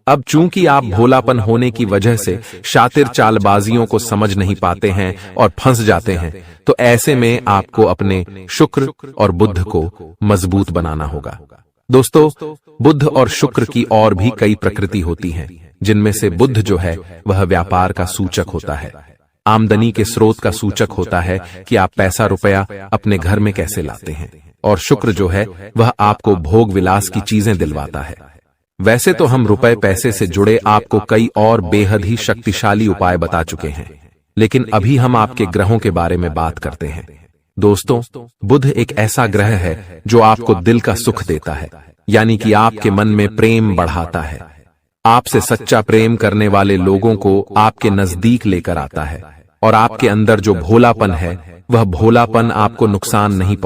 अब चूंकि आप भोलापन होने की वजह से शातिर चालबाजियों को समझ नहीं पाते हैं और फंस जाते हैं, तो ऐसे में आपको अपने शुक्र और बुध को मजबूत बनाना होगा। दोस्तों, बुध और शुक्र की और भी कई प्रकृति होती हैं, जिनमें से बुध जो है वह व्यापार का सूचक होता है, आमदनी के स्रोत का सूचक होता है कि आप पैसा रुपया अपने घर में कैसे लाते हैं, और शुक्र जो है वह आपको भोग विलास की चीजें दिलवाता है। वैसे तो हम रुपए पैसे से जुड़े आपको कई और बेहद ही शक्तिशाली उपाय बता चुके हैं, लेकिन अभी हम आपके ग्रहों के बारे में बात करते हैं। दोस्तों, बुध एक ऐसा ग्रह है जो आपको दिल का सुख देता है, यानी कि आपके मन में प्रेम बढ़ाता है, आपसे सच्चा प्रेम करने वाले लोगों को आपके नजदीक लेकर आता है, और आपके अंदर जो भोलापन है वह भोलापन आपको नुकसान नहीं